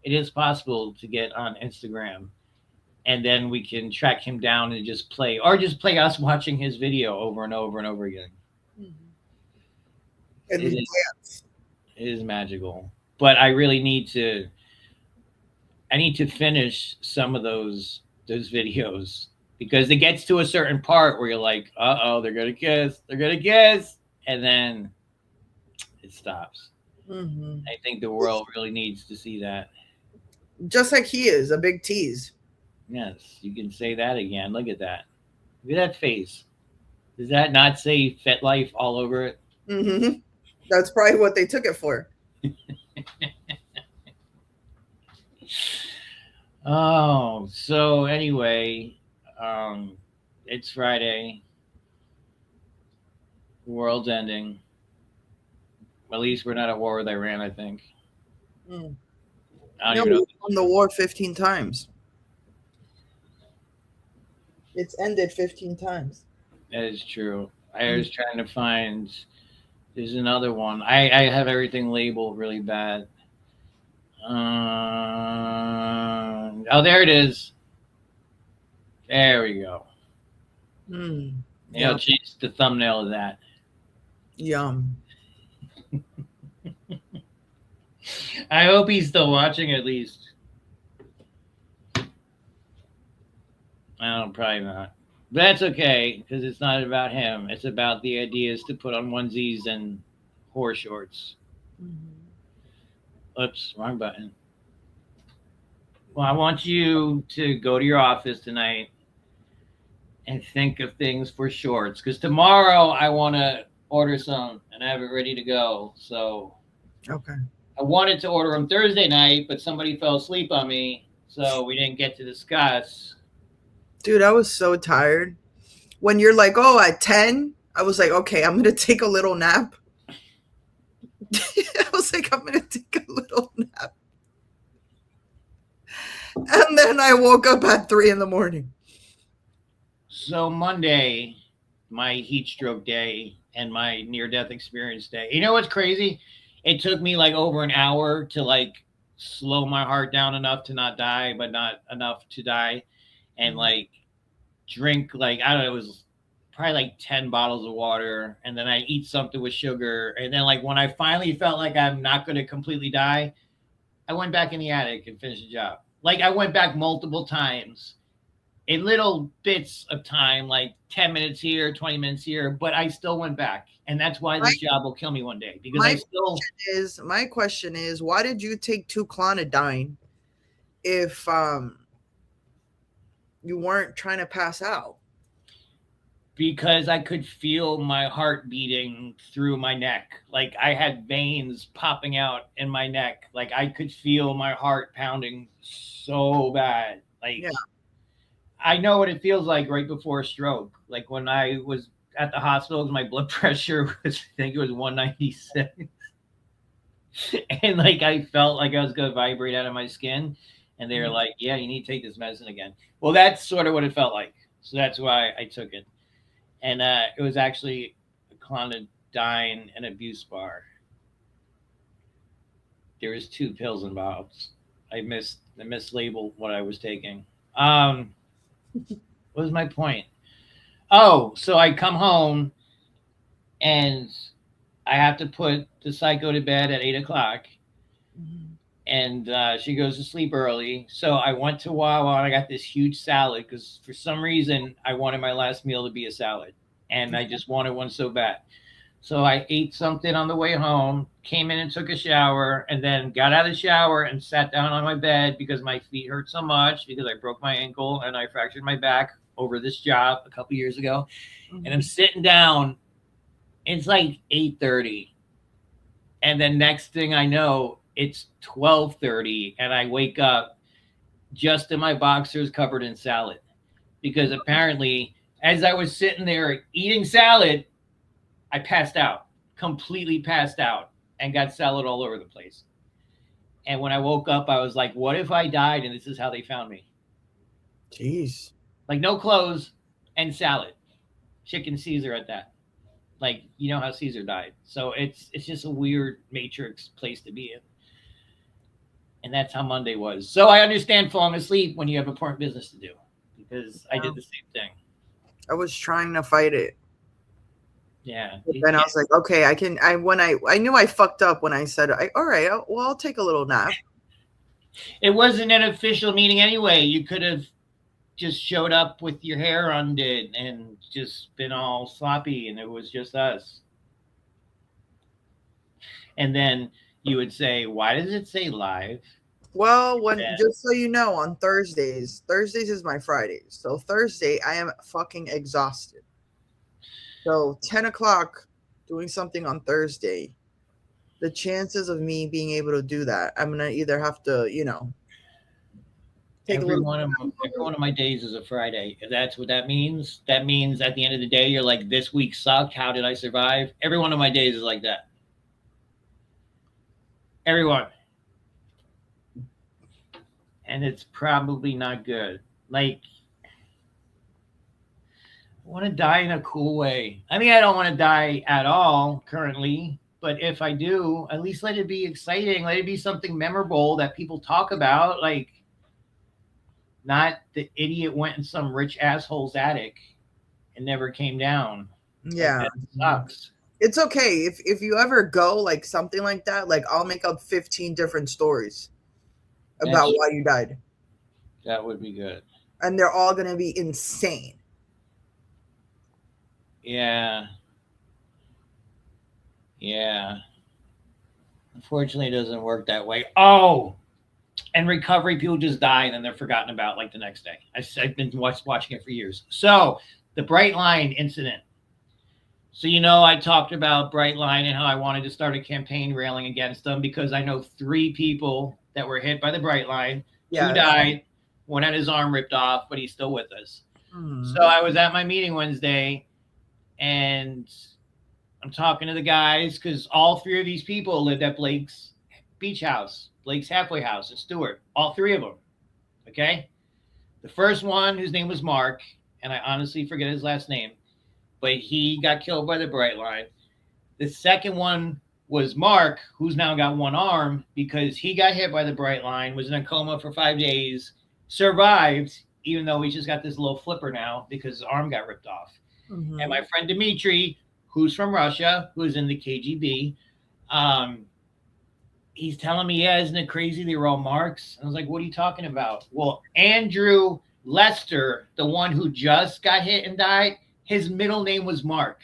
it is possible to get on Instagram, and then we can track him down and just play us watching his video over and over and over again. Mm-hmm. It is magical. But I really need to finish some of those videos because it gets to a certain part where you're like, uh-oh, they're going to kiss. And then it stops. Mm-hmm. I think the world really needs to see that. Just like he is, a big tease. Yes, you can say that again. Look at that. Look at that face. Does that not say FetLife all over it? Mm-hmm. That's probably what they took it for. Oh, so anyway, it's Friday. The world's ending. At least we're not at war with Iran, I think. Mm. I don't even know. We won the war 15 times. It's ended 15 times. That is true. I was trying to find. There's another one. I have everything labeled really bad. Oh, there it is. There we go. I'll change the thumbnail of that. Yum. I hope he's still watching at least. Probably not. But that's okay, because it's not about him. It's about the ideas to put on onesies and horse shorts. Oops, wrong button. Well, I want you to go to your office tonight and think of things for shorts, because tomorrow I want to order some and have it ready to go. So Okay. I wanted to order them Thursday night, but somebody fell asleep on me, so we didn't get to discuss. Dude, I was so tired. When you're like, oh, at 10, I was like, okay, I'm going to take a little nap. I was like, I'm going to take a little nap. And then I woke up at 3 in the morning. So Monday, my heat stroke day and my near death experience day. You know what's crazy? It took me like over an hour to like slow my heart down enough to not die, but not enough to die. And like drink like, I don't know, it was probably like 10 bottles of water, and then I eat something with sugar. And then like when I finally felt like I'm not going to completely die, I went back in the attic and finished the job. Like I went back multiple times in little bits of time, like 10 minutes here, 20 minutes here, but I still went back. And that's why this job will kill me one day, because my question is, why did you take 2 clonidine if you weren't trying to pass out? Because I could feel my heart beating through my neck. Like I had veins popping out in my neck. Like I could feel my heart pounding so bad. Like yeah. I know what it feels like right before a stroke. Like when I was at the hospital, my blood pressure was, I think it was 196. And like I felt like I was going to vibrate out of my skin. And they were like, yeah, you need to take this medicine again. Well, that's sort of what it felt like. So that's why I took it. And it was actually a clonidine and abuse bar. There was 2 pills involved. I mislabeled what I was taking. What was my point? Oh, so I come home and I have to put the psycho to bed at 8:00. And she goes to sleep early. So I went to Wawa and I got this huge salad because for some reason I wanted my last meal to be a salad. And I just wanted one so bad. So I ate something on the way home, came in and took a shower, and then got out of the shower and sat down on my bed because my feet hurt so much because I broke my ankle and I fractured my back over this job a couple years ago. And I'm sitting down. It's like 8:30. And then next thing I know, it's 12:30 and I wake up just in my boxers covered in salad, because apparently as I was sitting there eating salad, I passed out, completely passed out, and got salad all over the place. And when I woke up, I was like, what if I died and this is how they found me? Jeez. Like no clothes and salad, chicken Caesar at that. Like, you know how Caesar died. So it's just a weird matrix place to be in. And that's how Monday was. So I understand falling asleep when you have important business to do, because I did the same thing. I was trying to fight it. Yeah. But then I was like, okay, I knew I fucked up when I said, all right, I'll take a little nap. It wasn't an official meeting anyway. You could have just showed up with your hair undid and just been all sloppy, and it was just us. And then you would say, why does it say live? Well, just so you know, on Thursdays is my Fridays. So Thursday, I am fucking exhausted. So 10:00 doing something on Thursday, the chances of me being able to do that, I'm gonna either have to, take every one of my days is a Friday. If that's what that means at the end of the day, you're like, this week sucked. How did I survive? Every one of my days is like that. Everyone. And it's probably not good. Like, I want to die in a cool way. I mean, I don't want to die at all currently, but if I do, at least let it be exciting. Let it be something memorable that people talk about. Like, not the idiot went in some rich asshole's attic and never came down. Yeah. Like, that sucks. It's okay. If you ever go like something like that, like I'll make up 15 different stories about why you died. That would be good. And they're all going to be insane. Yeah. Yeah. Unfortunately, it doesn't work that way. Oh, and recovery people just die and then they're forgotten about like the next day. I've been watching it for years. So the Bright Line incident. So, I talked about Bright Line and how I wanted to start a campaign railing against them because I know 3 people that were hit by the Bright Line. Yes. 2 died. One had his arm ripped off, but he's still with us. Mhm. So I was at my meeting Wednesday and I'm talking to the guys because all 3 of these people lived at Blake's beach house, Blake's halfway house in Stewart. All 3 of them. Okay. The first one, whose name was Mark, and I honestly forget his last name, but he got killed by the Bright Line. The second one was Mark, who's now got 1 arm because he got hit by the Bright Line, was in a coma for 5 days, survived, even though he's just got this little flipper now because his arm got ripped off. Mhm. And my friend Dimitri, who's from Russia, who's in the KGB, he's telling me, yeah, isn't it crazy they were all marks? I was like, what are you talking about? Well, Andrew Lester, the one who just got hit and died, his middle name was Mark.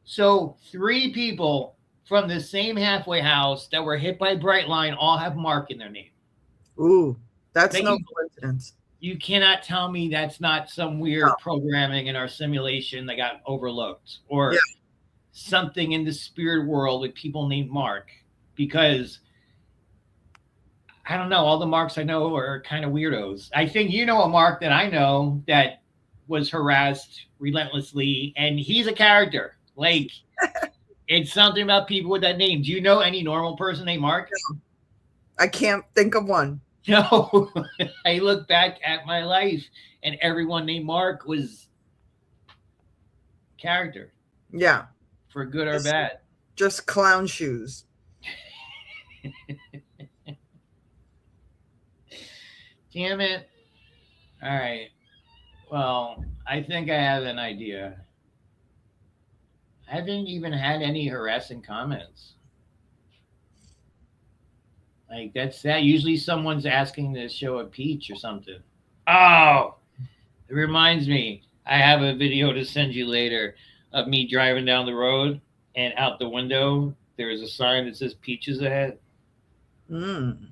So 3 people from the same halfway house that were hit by Bright Line all have Mark in their name. Ooh, that's Thank no you. coincidence. You cannot tell me that's not some weird programming in our simulation that got overlooked or something in the spirit world with people named Mark, because I don't know, all the Marks I know are kind of weirdos. I think you know a Mark that I know that was harassed relentlessly, and he's a character. Like, it's something about people with that name. Do you know any normal person named Mark? I can't think of one. No. I look back at my life, and everyone named Mark was character, Yeah, for good or bad. just clown shoes. Damn it. All right. Well, I think I have an idea. I haven't even had any harassing comments. Like, that's that. Usually someone's asking to show a peach or something. Oh, it reminds me. I have a video to send you later of me driving down the road, and out the window, there is a sign that says peaches ahead. Mm.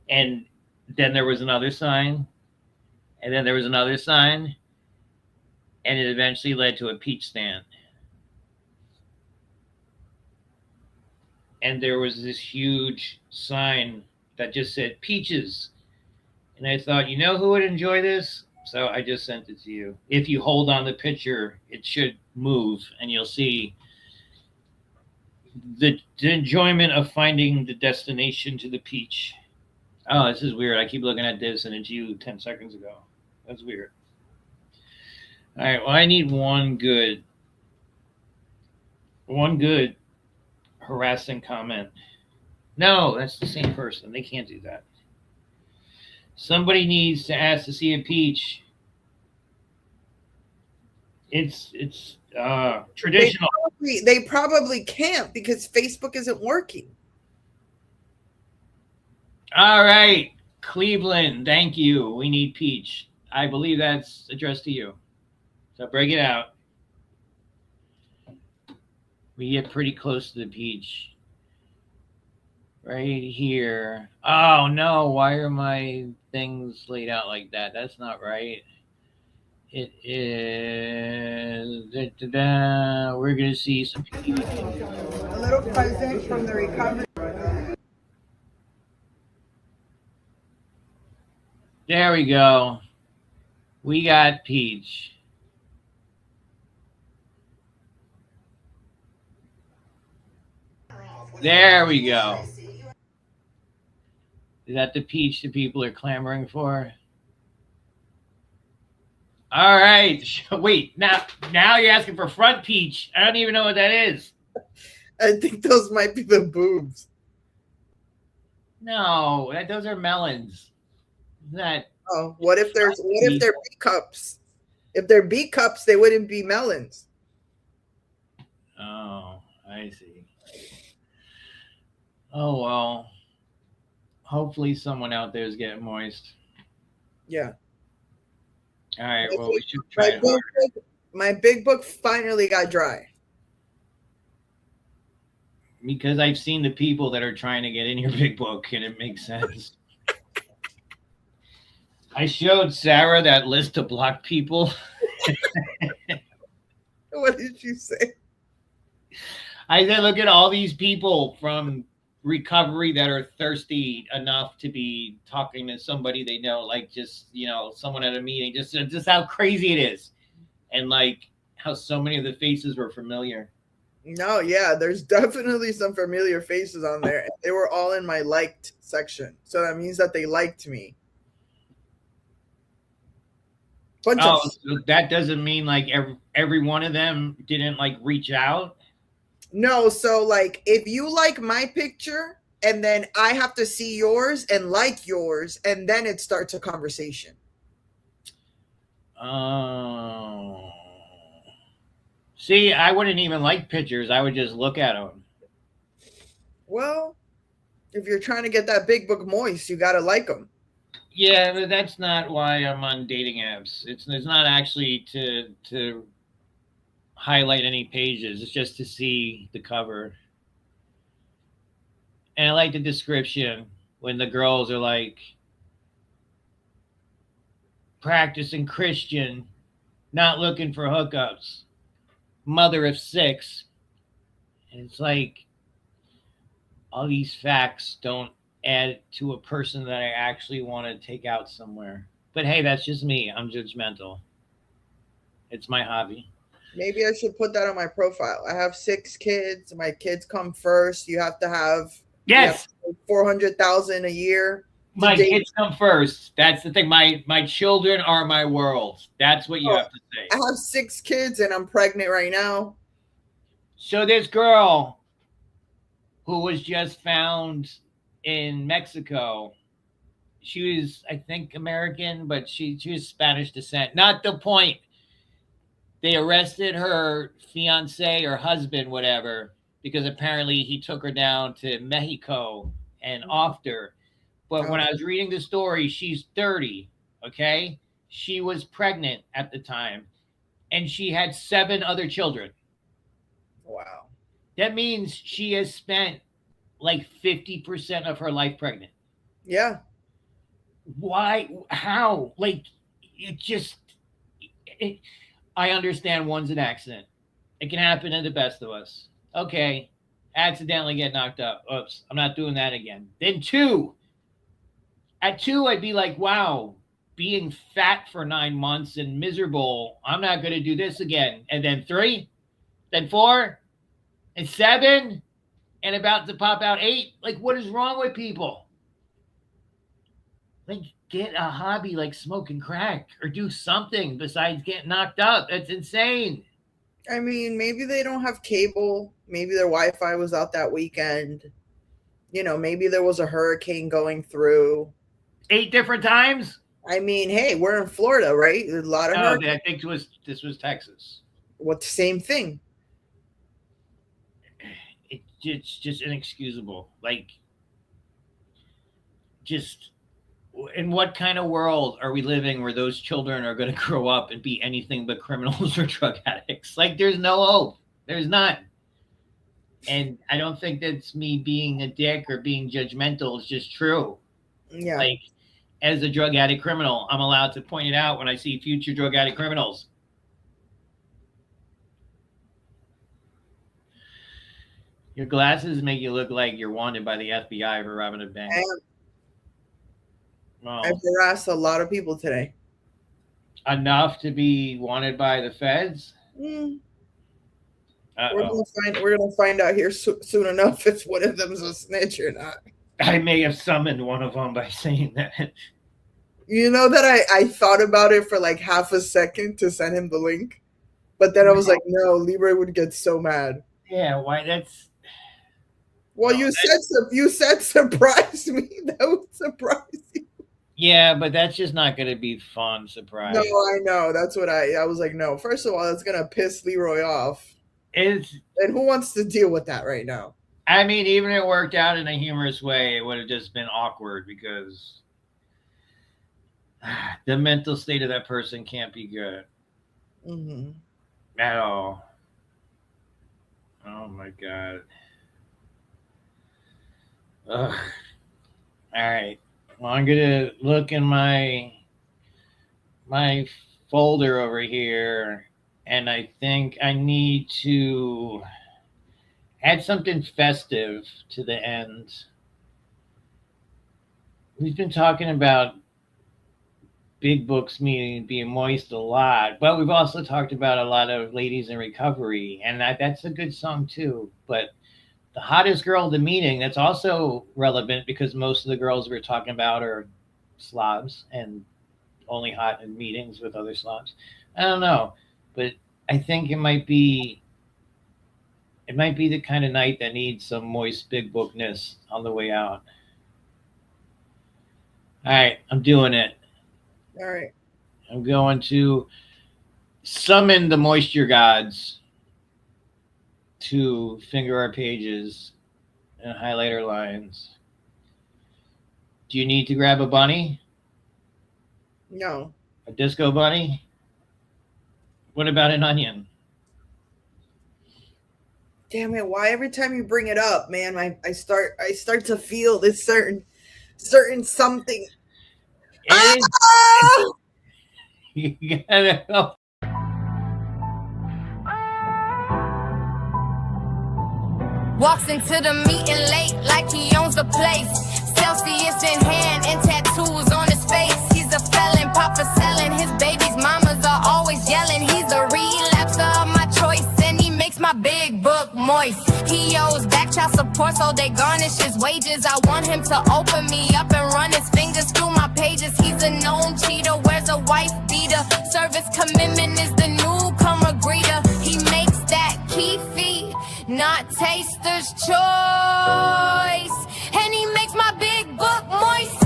And then there was another sign, and then there was another sign, and it eventually led to a peach stand. And there was this huge sign that just said peaches. And I thought, you know who would enjoy this? So I just sent it to you. If you hold on the picture, it should move, and you'll see the enjoyment of finding the destination to the peach. Oh, this is weird. I keep looking at this, and it's you 10 seconds ago. That's weird. All right, well, I need one good harassing comment. No, that's the same person. They can't do that. Somebody needs to ask to see a peach. It's traditional. They probably can't because Facebook isn't working. All right, Cleveland, thank you. We need peach. I believe that's addressed to you. So break it out. We get pretty close to the peach. Right here. Oh, no. Why are my things laid out like that? That's not right. It is. We're going to see some peach. A little present from the recovery. There we go. We got peach. There we go. Is that the peach that people are clamoring for? All right. Wait, now you're asking for front peach. I don't even know what that is. I think those might be the boobs. No, those are melons. Isn't that? Oh, what if they're B cups? If they're B cups, they wouldn't be melons. Oh, I see. Oh, well. Hopefully someone out there is getting moist. Yeah. All right, well, we should try it. My big book finally got dry. Because I've seen the people that are trying to get in your big book, and it makes sense. I showed Sarah that list of blocked people. What did you say? I said, look at all these people from recovery that are thirsty enough to be talking to somebody they know, like just, someone at a meeting, just how crazy it is. And like how so many of the faces were familiar. No, yeah, there's definitely some familiar faces on there. They were all in my liked section. So that means that they liked me. So that doesn't mean like every one of them didn't like reach out? No, so like if you like my picture and then I have to see yours and like yours, and then it starts a conversation. Oh. See, I wouldn't even like pictures. I would just look at them. Well, if you're trying to get that big book moist, you got to like them. Yeah, but that's not why I'm on dating apps. It's not actually to highlight any pages. It's just to see the cover. And I like the description when the girls are like, practicing Christian, not looking for hookups, mother of 6. And it's like, all these facts don't add to a person that I actually want to take out somewhere. But hey, that's just me. I'm judgmental. It's my hobby. Maybe I should put that on my profile. I have 6 kids. My kids come first. You have to have 400,000 a year. My kids come first. That's the thing. My children are my world. That's what you have to say. I have 6 kids and I'm pregnant right now. So this girl who was just found in Mexico, she was, I think, American, but she was Spanish descent. Not the point. They arrested her fiance or husband, whatever, because apparently he took her down to Mexico and offed her. But when I was reading the story, she's 30, okay? She was pregnant at the time, and she had 7 other children. Wow. That means she has spent like 50% of her life pregnant. Yeah. Why? How? Like, I understand one's an accident. It can happen to the best of us. Okay, accidentally get knocked up. Oops, I'm not doing that again. Then 2. At 2, I'd be like, wow, being fat for 9 months and miserable, I'm not going to do this again. And then 3, then 4, and 7, and about to pop out 8. Like, what is wrong with people? Like, get a hobby like smoking crack or do something besides getting knocked up. That's insane. I mean, maybe they don't have cable. Maybe their Wi-Fi was out that weekend. Maybe there was a hurricane going through. 8 different times? I mean, hey, we're in Florida, right? There's a lot of hurricanes. I think this was Texas. What, the same thing? It's just inexcusable. Like, just in what kind of world are we living where those children are going to grow up and be anything but criminals or drug addicts? Like, there's no hope. There's none. And I don't think that's me being a dick or being judgmental. It's just true. Yeah. Like, as a drug addict criminal, I'm allowed to point it out when I see future drug addict criminals. Your glasses make you look like you're wanted by the FBI for robbing a bank. I've harassed a lot of people today. Enough to be wanted by the feds? We're gonna find out here soon enough if one of them's a snitch or not. I may have summoned one of them by saying that. You know that I thought about it for like half a second to send him the link, but then I was like, no, Libre would get so mad. Yeah, why? That's. Well, you said surprise me. That would surprise you. Yeah, but that's just not going to be fun. Surprise. No, I know. That's what I was like. No, first of all, that's gonna piss Leroy off. And who wants to deal with that right now? I mean, even if it worked out in a humorous way, it would have just been awkward because the mental state of that person can't be good Mm-hmm. at all. Oh my God. Ugh. All right. Well, I'm gonna look in my folder over here, and I think I need to add something festive to the end. We've been talking about big books meaning being moist a lot, but we've also talked about a lot of ladies in recovery, and that's a good song too. But the hottest girl at the meeting, that's also relevant because most of the girls we're talking about are Slavs and only hot in meetings with other Slavs. I don't know, but I think it might be the kind of night that needs some moist big bookness on the way out. All right, I'm doing it. All right. I'm going to summon the moisture gods to finger our pages and highlight our lines. Do you need to grab a bunny? No. A disco bunny? What about an onion? Damn it! Why every time you bring it up, man, I start to feel this certain something. You gotta go. Walks into the meeting late like he owns the place. Celsius in hand and tattoos on his face. He's a felon, papa selling. His baby's mamas are always yelling. He's a relapser of my choice, and he makes my big book moist. He owes back child support, so they garnish his wages. I want him to open me up and run his fingers through my pages. He's a known cheater, wears a wife beater. Service commitment is the newcomer greeter. He makes that key fee, not taster's choice. And he makes my big book moist.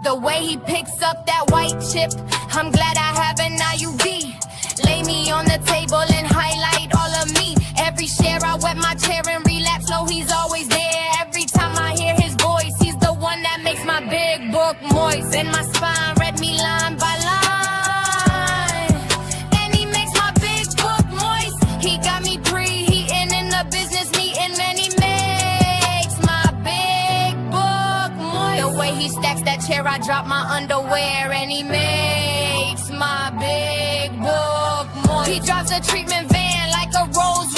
The way he picks up that white chip, I'm glad I have an IUD. Lay me on the table and highlight all of me. Every share I wet my chair and relapse low, he's always there. Every time I hear his voice, he's the one that makes my big book moist. And my spine read me line by line. And he makes my big book moist. He got me preheating in the business meeting. And he makes my big book moist. The way he stacks that chair, I drop my underwear. And he makes my big book moist. He drives a treatment van like a Rolls